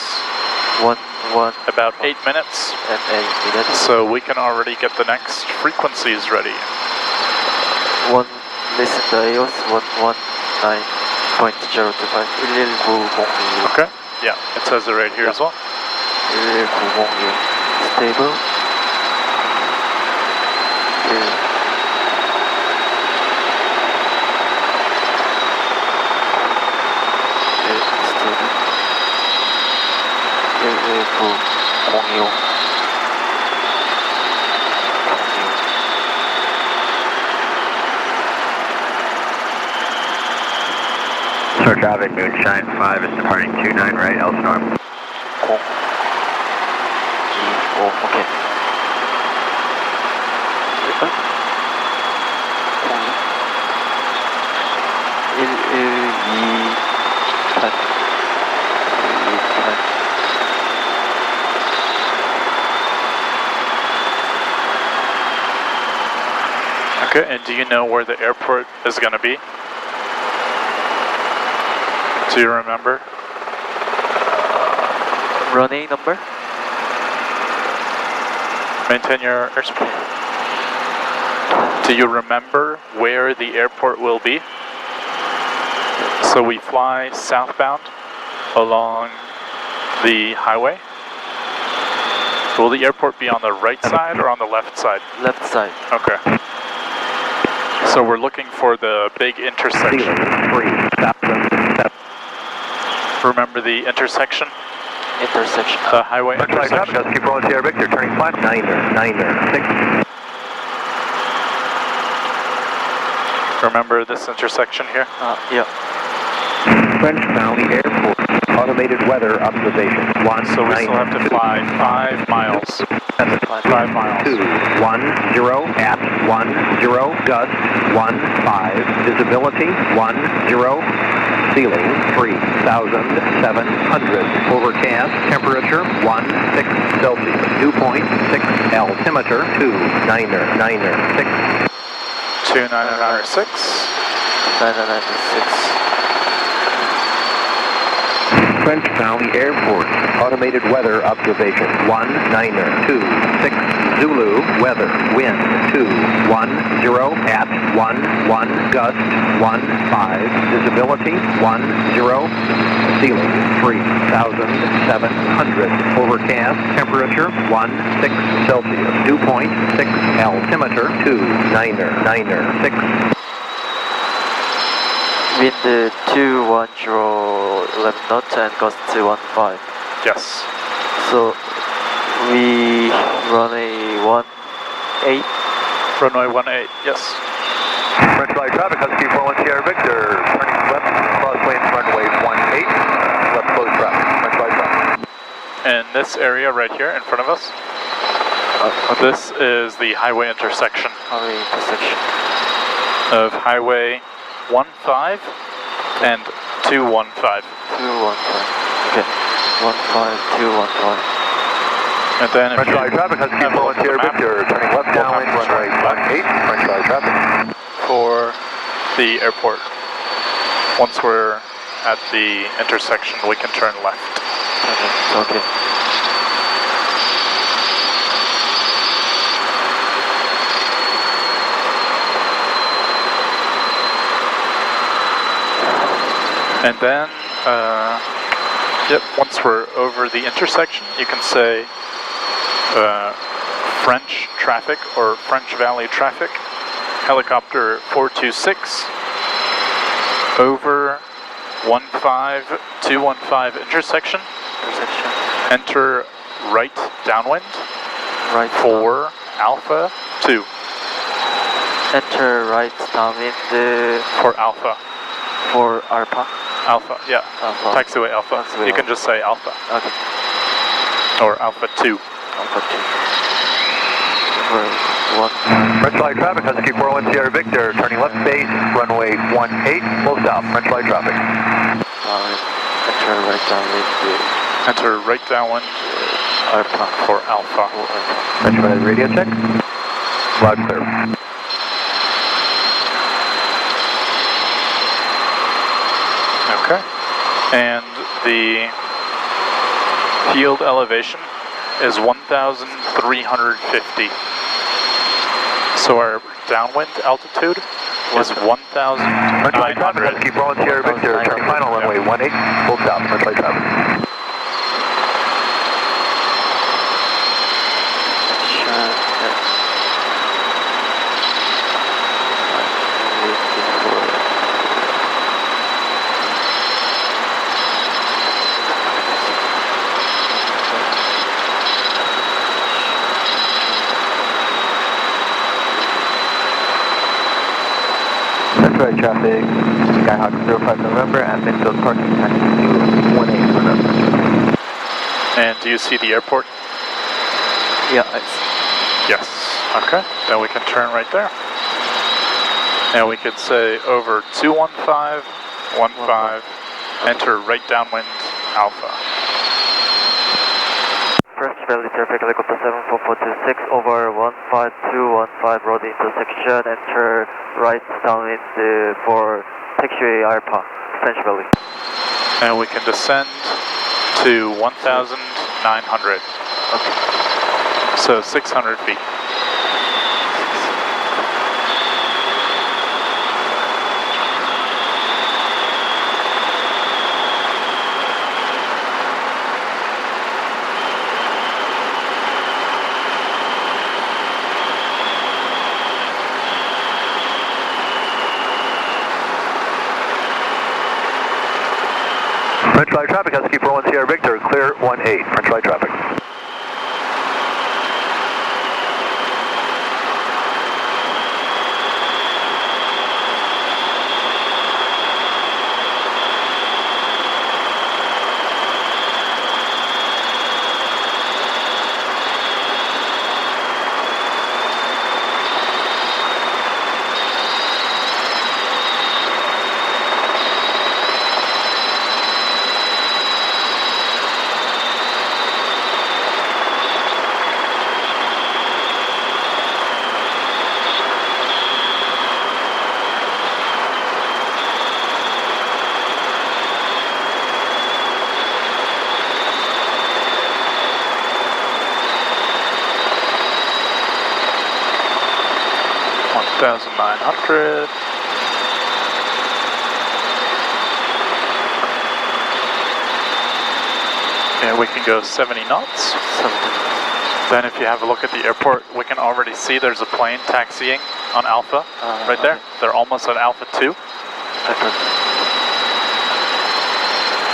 about 8 minutes. And 8 minutes. So we can already get the next frequencies ready. Listen to EOS 119.025 1190. Okay. Yeah, it says it right here as well. 1190 stable. Stable. 1190. Star traffic, Moonshine 5 is departing 29 right, Elsinore. Okay. Okay, and do you know where the airport is going to be? Do you remember? Runway number? Maintain your airspeed. Do you remember where the airport will be? So we fly southbound along the highway. Will the airport be on the right side or on the left side? Left side. Okay. So we're looking for the big intersection. Remember the intersection? Intersection. The highway intersection. Keep rolling Sierra Victor, turning flat. 9er, 6. Remember this intersection here? Yeah. French Valley Airport, automated weather observation. So we still have to fly 5 miles. 5 miles. 210 at 10, gust 15, visibility 10, ceiling 3,700, overcast, temperature 16 Celsius, dew point 6, altimeter 2996. 2996. 996. French Valley Airport, automated weather observation 1926, Zulu, weather, wind 210 at 11, gust 15, visibility 10, ceiling 3,700, overcast, temperature 16 Celsius, dew point 6, altimeter 2996. Wind 210, 11 knots and gust 15. Yes. So we runway 18. Runway 18, yes. French Valley traffic, Husky 401 Sierra Victor, turning left, crosswind runway 18, left close traffic, French Valley traffic. And this area right here in front of us, this is the highway intersection Highway intersection. of Highway 15 and 215. 215. Okay. 15215. And then if French you Valley traffic, Husky have a look 401 at the Sierra map, Victor, turning left we'll downwind have to runway turn left 18, French Valley traffic. for the airport. Once we're at the intersection, we can turn left. Okay. And then, once we're over the intersection, you can say French traffic or French Valley traffic, helicopter 426, over 15215 intersection, enter right downwind, Right. for Alpha 2, Enter right downwind for Alpha, for Alpha. Alpha, yeah, Alpha. taxiway Alpha, Taxiway you can just say Alpha, Okay. or Alpha 2. Alpha 2. For 1. French Valley traffic, Husky 401 Sierra Victor, turning left base, runway 18, full stop, French Valley traffic. Enter right downwind Enter right downwind Alpha. for Alpha. French Valley radio check. Loud clear. Okay. And the field elevation is 1,350. So our downwind altitude is French Valley traffic, 1,900. Husky 401 Sierra Victor, turning final runway 18, full stop, French Valley traffic. French Valley traffic, Skyhawk 05 November at Midfield Parking, taxi to 18 November. And do you see the airport? Yeah, Yes. Okay. Then we can turn right there. And we could say over 21515, enter right downwind Alpha. French Valley traffic, helicopter 74426 over 15215 road intersection, enter right downwind for taxiway Alpha, French Valley. And we can descend to 1,900. Okay. So 600 feet. French flag traffic, Husky 41 Sierra Victor, clear 18, French flag traffic. $1,900. And we can go 70 knots. Then if you have a look at the airport, we can already see there's a plane taxiing on Alpha, right there. Okay. They're almost at Alpha 2.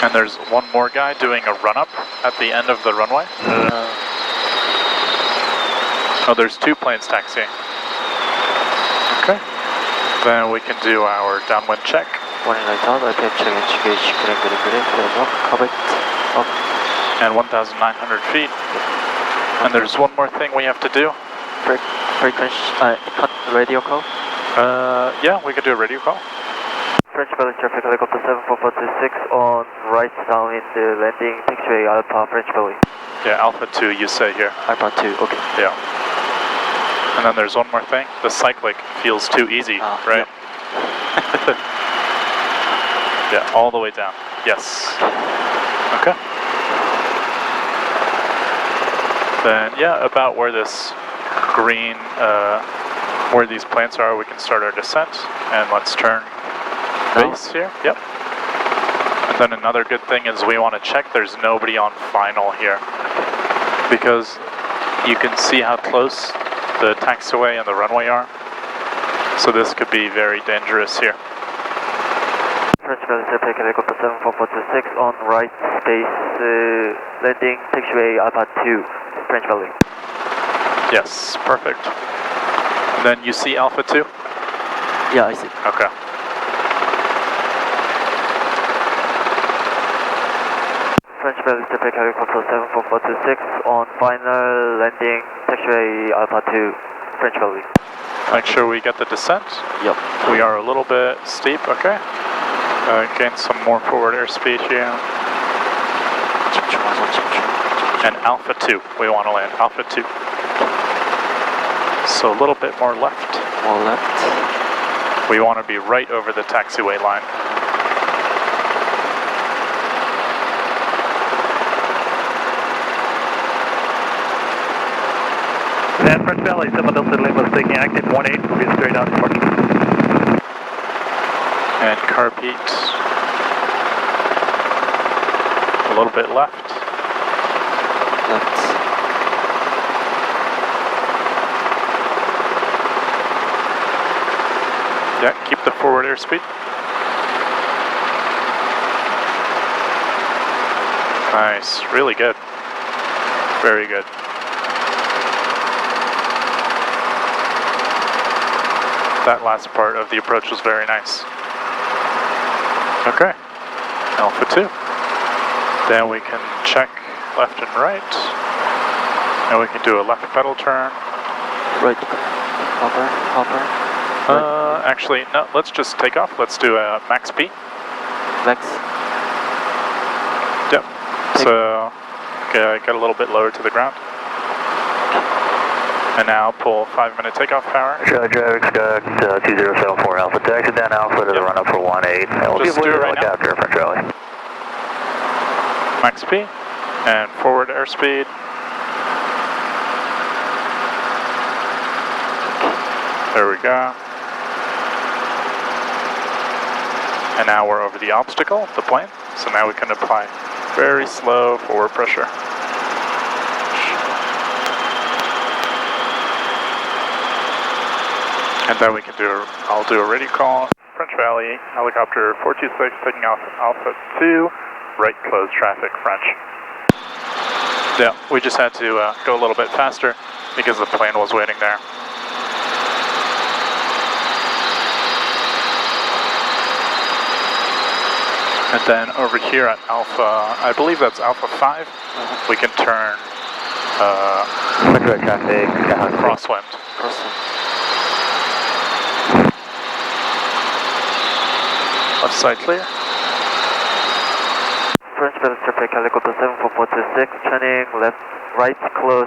And there's one more guy doing a run-up at the end of the runway. Oh, there's two planes taxiing. Okay. Then we can do our downwind check. Warning lights on, IPM check, HGH, correct, cover it, up. And 1,900 feet. And there's one more thing we have to do. Frequency, radio call. Yeah, we could do a radio call. French Valley traffic, helicopter 74426 on right downwind landing, taxiway Alpha, French Valley. Yeah, Alpha 2 you say here. Alpha 2, okay. Yeah. And then there's one more thing. The cyclic feels too easy, right? Yeah, all the way down. Yes. Okay. Then, yeah, about where this green, where these plants are, we can start our descent. And let's turn base here. Yep. And then another good thing is we want to check there's nobody on final here. Because you can see how close the taxiway and the runway are. So this could be very dangerous here. French Valley traffic, helicopter 74426 on right space, landing, taxiway Alpha 2, French Valley. Yes, perfect. And then you see Alpha 2? Yeah, I see. Okay. French Valley traffic, helicopter 74426 on final landing, taxiway Alpha 2, French Valley. Make sure we get the descent. Yep. We are a little bit steep, okay. Gain some more forward airspeed here. And Alpha 2, we want to land, Alpha 2. So a little bit more left. More left. We want to be right over the taxiway line. And French Valley, 7 Delta Lima is taking active 18, will be straight out to parking. And carpet. A little bit left. Left. Yeah, keep the forward airspeed. Nice, really good. Very good. That last part of the approach was very nice. Okay, Alpha 2. Then we can check left and right. And we can do a left pedal turn. Right. Hover. Actually, no, let's just take off. Let's do a max P. Max. Yep. So, okay, get a little bit lower to the ground. And now pull 5-minute takeoff power. Roger, expect 2074 Alpha, taxi down Alpha to the run up for 18. And we'll Just give do way it to right now. helicopter, French Valley. max P, and forward airspeed. There we go. And now we're over the obstacle, the plane, so now we can apply very slow forward pressure. And then we can I'll do a radio call. French Valley, helicopter 426 taking off Alpha 2, right close traffic, French. Yeah, we just had to go a little bit faster because the plane was waiting there. And then over here at Alpha, I believe that's Alpha 5, we can turn traffic, crosswind. Left side clear. French Valley traffic, helicopter 74426, turning left, right, close,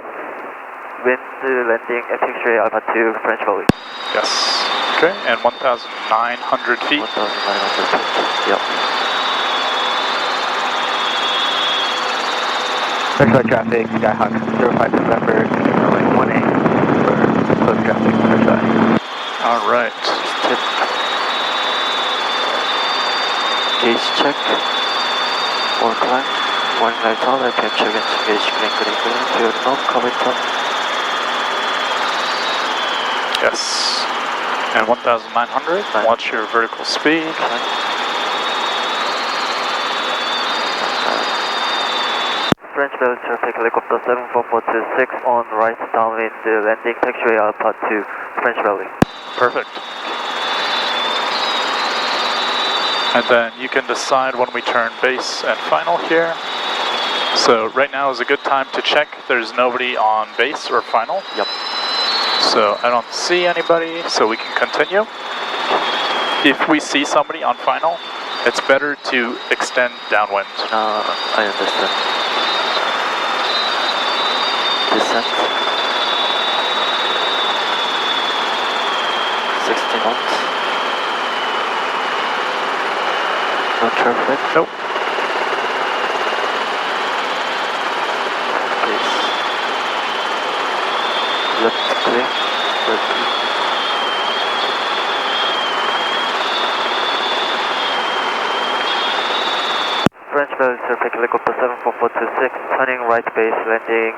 wind, landing, FX-ray Alpha 2, French Valley. Yes. Okay, and 1,900 feet. 1,900 feet, yep. French Valley traffic, Skyhawk 05 November, runway 18 for close traffic, French Valley. All right. Tip. Gauge check. Or climb. One right all, RPM check and gauge green, fuel no, cover top. Yes. And 1,900. Watch your vertical speed. French Valley traffic, helicopter 74426 on right downwind, landing taxiway Alpha 2, French Valley. Perfect. And then you can decide when we turn base and final here. So right now is a good time to check there's nobody on base or final. Yep. So I don't see anybody, so we can continue. If we see somebody on final, it's better to extend downwind. I understand. Descent. 60 knots. No traffic. Nope. Please. Left clear. Left clear. French Valley traffic, helicopter 74426, turning right base, landing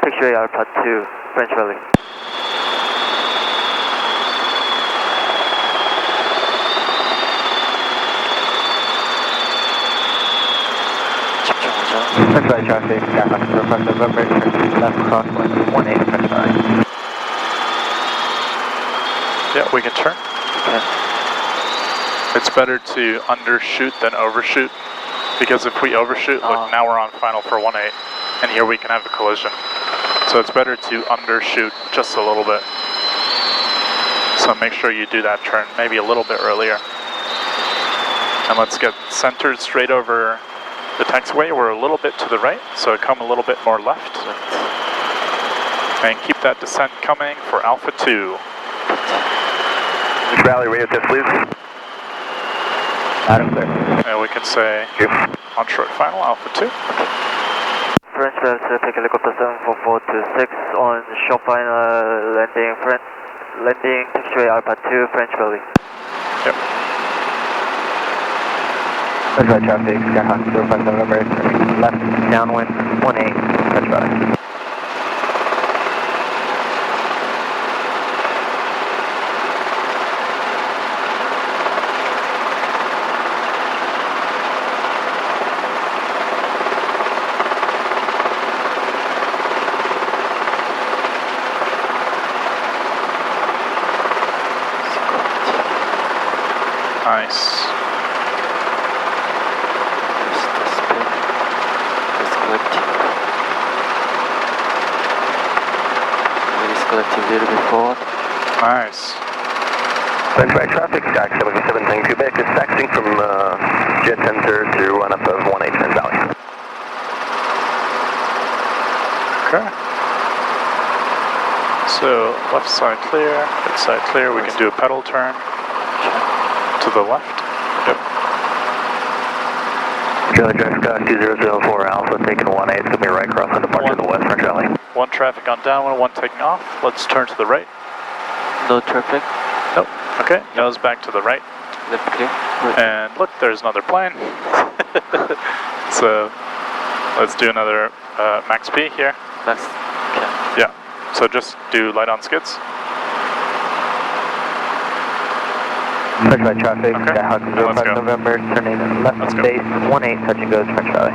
taxiway Alpha 2, French Valley. French Valley traffic, Skyhawk 05 November, left crosswind 18 French Valley. Yeah, we can turn. Okay. It's better to undershoot than overshoot, because if we overshoot, look, now we're on final for 18, and here we can have a collision. So it's better to undershoot just a little bit. So make sure you do that turn maybe a little bit earlier. And let's get centered straight over the taxiway. We're a little bit to the right, so come a little bit more left. And keep that descent coming for Alpha 2. Valley radio test, please. Adam clear. And we can say on short final, Alpha 2. French Valley traffic, helicopter 74426 on short final, landing taxiway Alpha 2, French Valley. Yep. French Valley traffic, Skyhawk 05 November, turning left downwind 18 French Valley. Nice. Collecting a little bit forward. Nice. French Valley traffic, Skyhawk 777 Quebec is taxiing from jet center to run up of 18 French Valley. Okay. So left side clear, right side clear. We can do a pedal turn to the left. Yep. Charlie Jack Sky 2004 Alpha, taking 18, it's going to be right across the departure of the west French Valley. One traffic on downwind, one taking off. Let's turn to the right. No traffic. Nope. Okay, nose back to the right. Left clear. And look, there's another plane. So let's do another max P here. Max. Yeah. So just do light on skids. French Valley traffic, Okay. Skyhawk Now let's 05 go. November, turning left Let's go. base 18, touch and go to French Valley.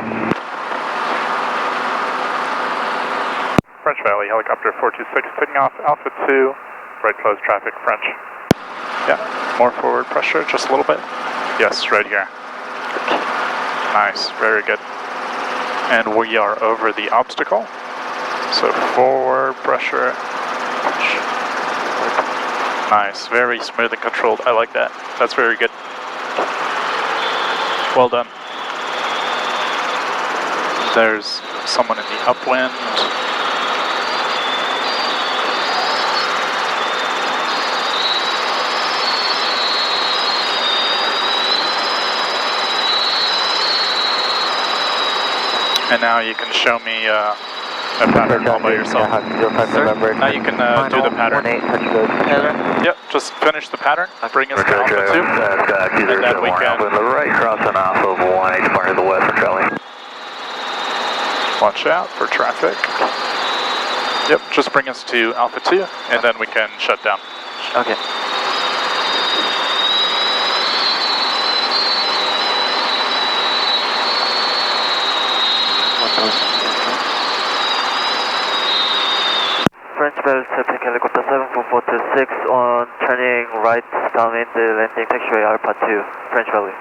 French Valley, helicopter 426, taking off, Alpha 2, right close traffic, French. Yeah, more forward pressure, just a little bit. Yes, right here. Nice, very good. And we are over the obstacle. So forward pressure. Nice, very smooth and controlled. I like that. That's very good. Well done. There's someone in the upwind. And now you can show me a pattern all by yourself. Skyhawk 05 November, Now you can do the pattern. 18, touch and go to French Valley. Yep, just finish the pattern. Bring us to Charlie Alpha 2. Jack Sky And then we 2004 can- Alpha, the right crossing off of 18, departure of the west French Valley. Watch out for traffic. Yep, just bring us to Alpha 2, and then we can shut down. Okay. French Valley traffic helicopter 74426 on turning right downwind landing taxiway Alpha 2, French Valley.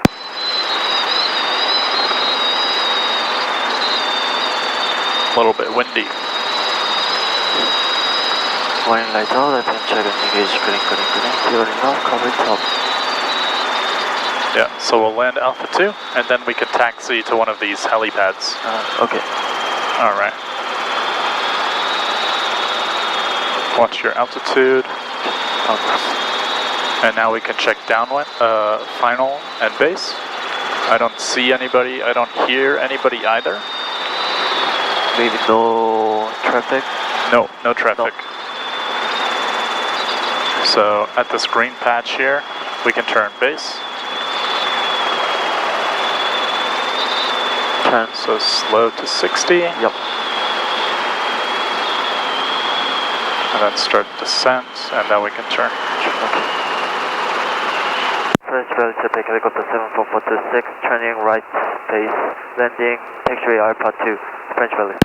A little bit windy. Warning light out, left hand check and engage, green, clearing off, cover top. Yeah, so we'll land Alpha 2, and then we can taxi to one of these helipads. Okay. All right. Watch your altitude. And now we can check downwind, final and base. I don't see anybody, I don't hear anybody either. Maybe no traffic. No, no traffic. So at this green patch here, we can turn base. Turn. So slow to 60. Yep. And then start descent, and then we can turn. French Valley traffic helicopter 74426 turning right base landing taxiway Alpha 2, French Valley.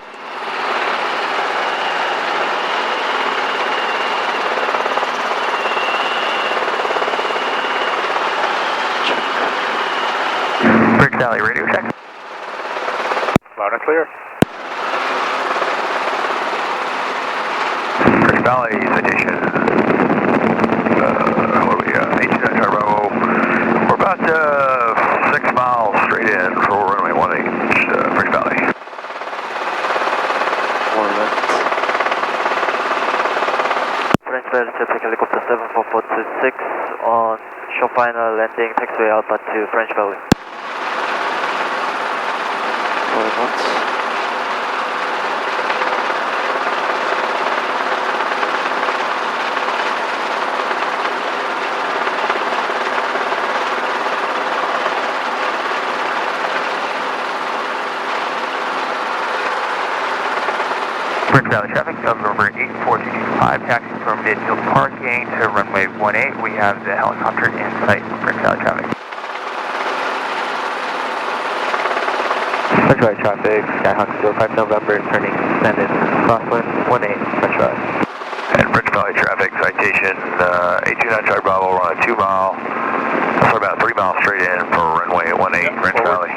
French Valley radio check. Loud and clear. French Valley citation. What are we at? 18 Bravo. We're about 6 miles straight in for runway 18, French Valley. More left. French Valley traffic helicopter 74426 on show final landing taxiway Alpha 2, French Valley. 4 knots. French Valley traffic, November 84225, taxi from midfield parking to runway 18. We have the helicopter in sight for French Valley traffic. French Valley traffic, Skyhawk 05 November, turning descendant, crosswind 18, French Valley. And French Valley traffic citation, 18 Bravo, run a 2 mile, for about 3 miles straight in for runway 18, French Valley.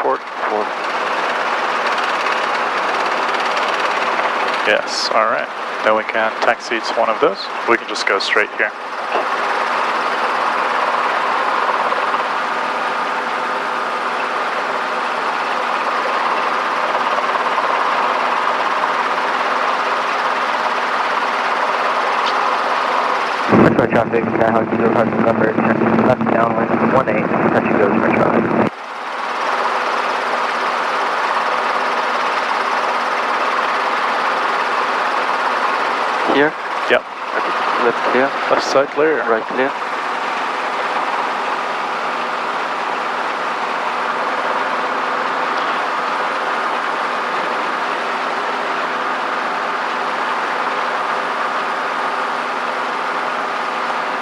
Forward. Yes, all right. Then we can taxi to one of those. We can just go straight here. French Valley traffic, Skyhawk 05 November, turning left downwind 18, touch and go to French Valley. Left clear. Left side clear. Right clear.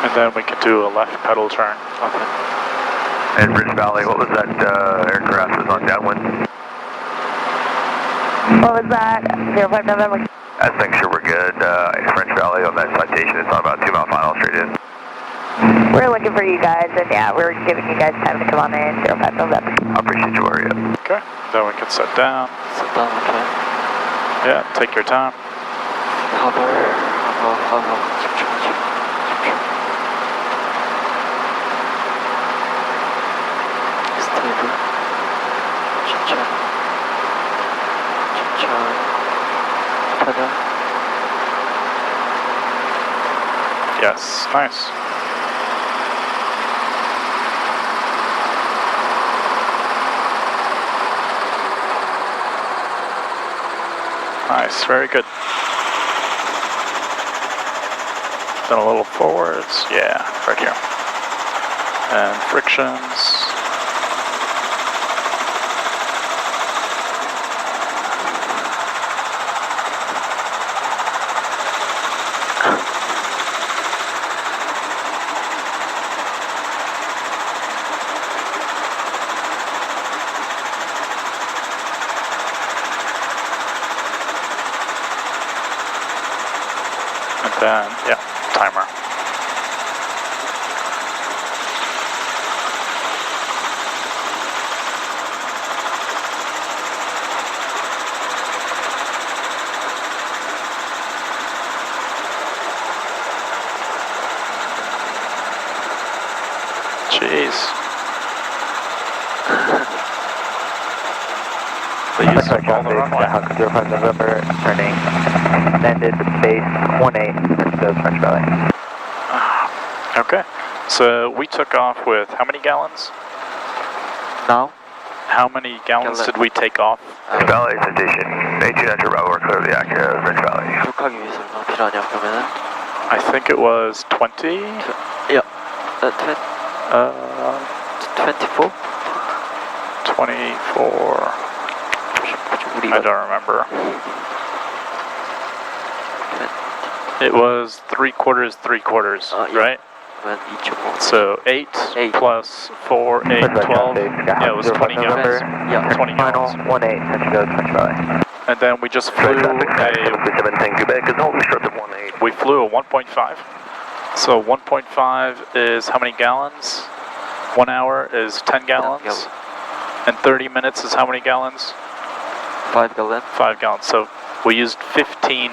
And then we can do a left pedal turn. Okay. And Ridge Valley, what was that aircraft was on downwind? What was that? 05 November. I think sure we're good. French Valley on that citation, it's on about 2 mile final straight in. We're looking for you guys, and yeah, we're giving you guys time to come on in. 05 November. I appreciate you, Maria. Okay. Then we can set down. Sit down, okay. Yeah, take your time. Hover. Keep charging. Stable. Chit-chat. Chit-chat. Pedal. Yes, nice. Nice, very good. Then a little forwards, yeah, right here. And frictions. And then, yeah, timer. Jeez. They used up all the runway. Hawk 05 November, turning, landed base 18, goes French Valley. Okay, so we took off with how many gallons? Now? How many gallons did we take off? French Valley citation, 1800 Bravo, we're clear of the active French Valley. 기록하기 위해서 얼마나 필요하냐 그러면은? I think it was 20? Yeah. 24? 24. I don't remember. It was 3/4, 3/4, yeah. right? each more. So 8 plus 4, 8, 12. Yeah, it was 20 gallons. Yeah, 20 Final gallons. 18, Central goes French Valley. And then we just flew we flew a 1.5. So 1.5 is how many gallons? 1 hour is 10 gallons. And 30 minutes is how many gallons? 5 gallons. 5 gallons. So we used 15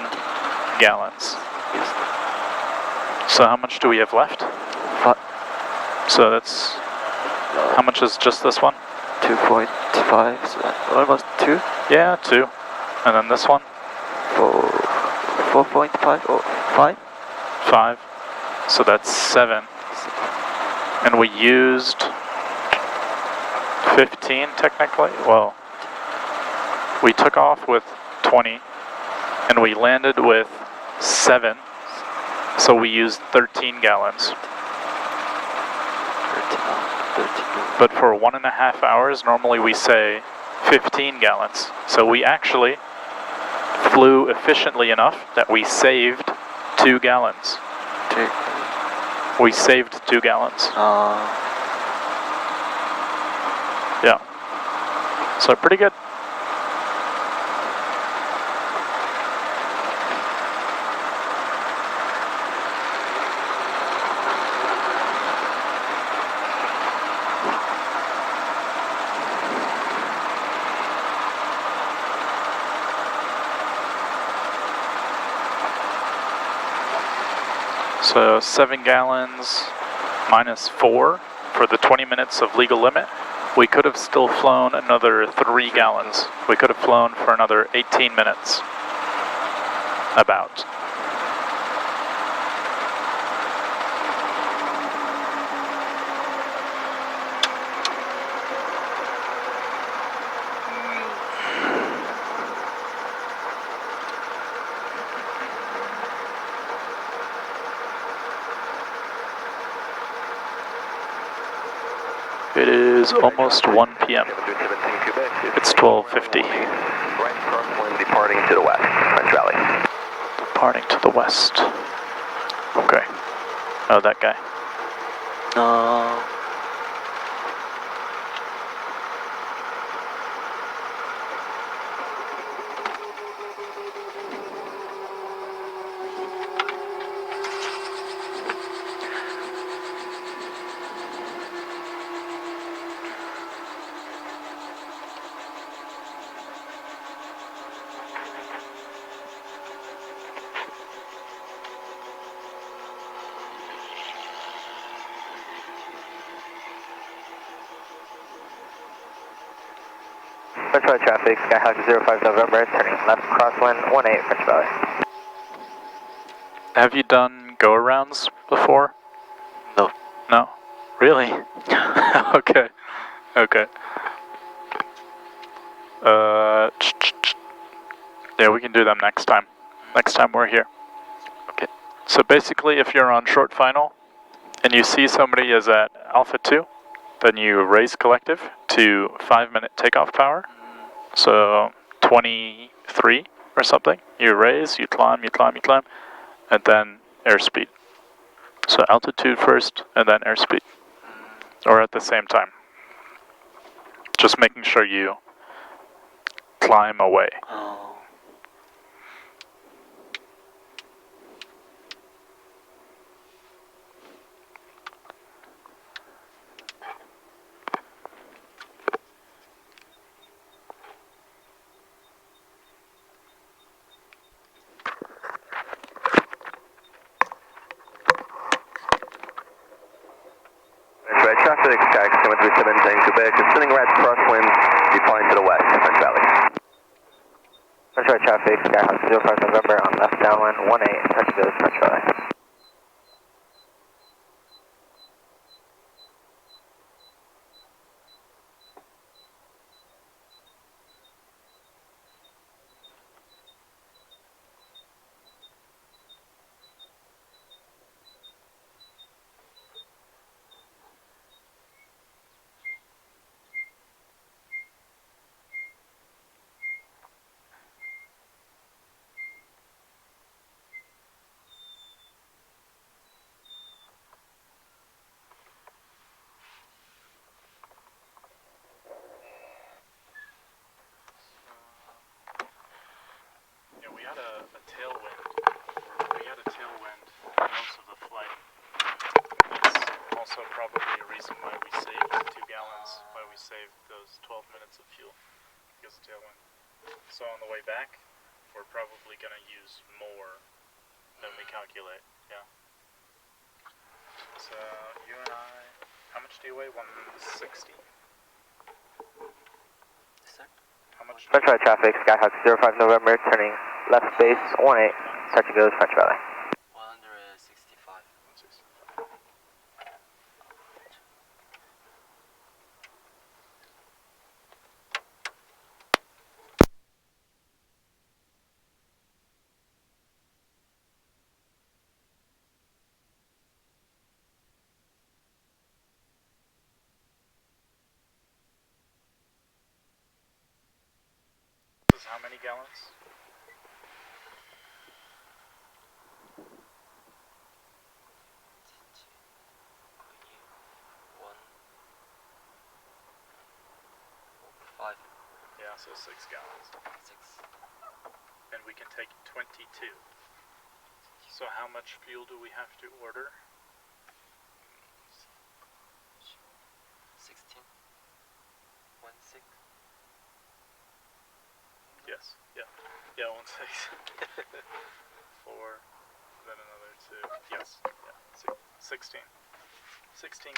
gallons. Yes. So how much do we have left? 5. So that's, how much is just this one? 2.5, so almost 2. Yeah, 2. And then this one? 4.5 or 5? 5. So that's 7. And we used 15 technically? Well, we took off with 20 and we landed with 7. So we used 13 gallons. 13. But for 1.5 hours, normally we say 15 gallons. So we actually flew efficiently enough that we saved 2 gallons. We saved 2 gallons. Yeah. So pretty good. So 7 gallons minus 4 for the 20 minutes of legal limit. We could have still flown another 3 gallons. We could have flown for another 18 minutes. About. It is almost 1 p.m. It's 12:50. Right crosswind departing to the west, French Valley. Departing to the west. Okay. Oh, that guy. French Valley traffic, Skyhawk 05 November, turning left crosswind 18 French Valley. Have you done go-arounds before? No. No? Really? Okay. Okay. Yeah, we can do them next time. Next time we're here. Okay. So basically, if you're on short final, and you see somebody is at Alpha 2, then you raise collective to 5-minute takeoff power. So 23 or something. You raise, you climb, and then airspeed. So altitude first, and then airspeed. Or at the same time. Just making sure you climb away. Right traffic, Skyhawk 737 turning to Quebec, turning right crosswind departing to the west, French Valley. French Valley traffic, Skyhawk 05 November on left downwind 18 touch village French Valley. Yeah, we had a tailwind. We had a tailwind most of the flight. That's also probably a reason why we saved 2 gallons, why we saved those 12 minutes of fuel, because of tailwind. So on the way back, we're probably going to use more than we calculate, yeah. So you and I, how much do you weigh? 160? How much? French Valley traffic, Skyhawk 05 November, turning left base 18, touch and goes French Valley. 165. 165. This is how many gallons? Yeah, so 6 gallons. 6. And we can take 22. So how much fuel do we have to order? 16. 1 6. Yes, yeah. Yeah, 1 6. 4, then another 2. Yes, yeah. 16. 16.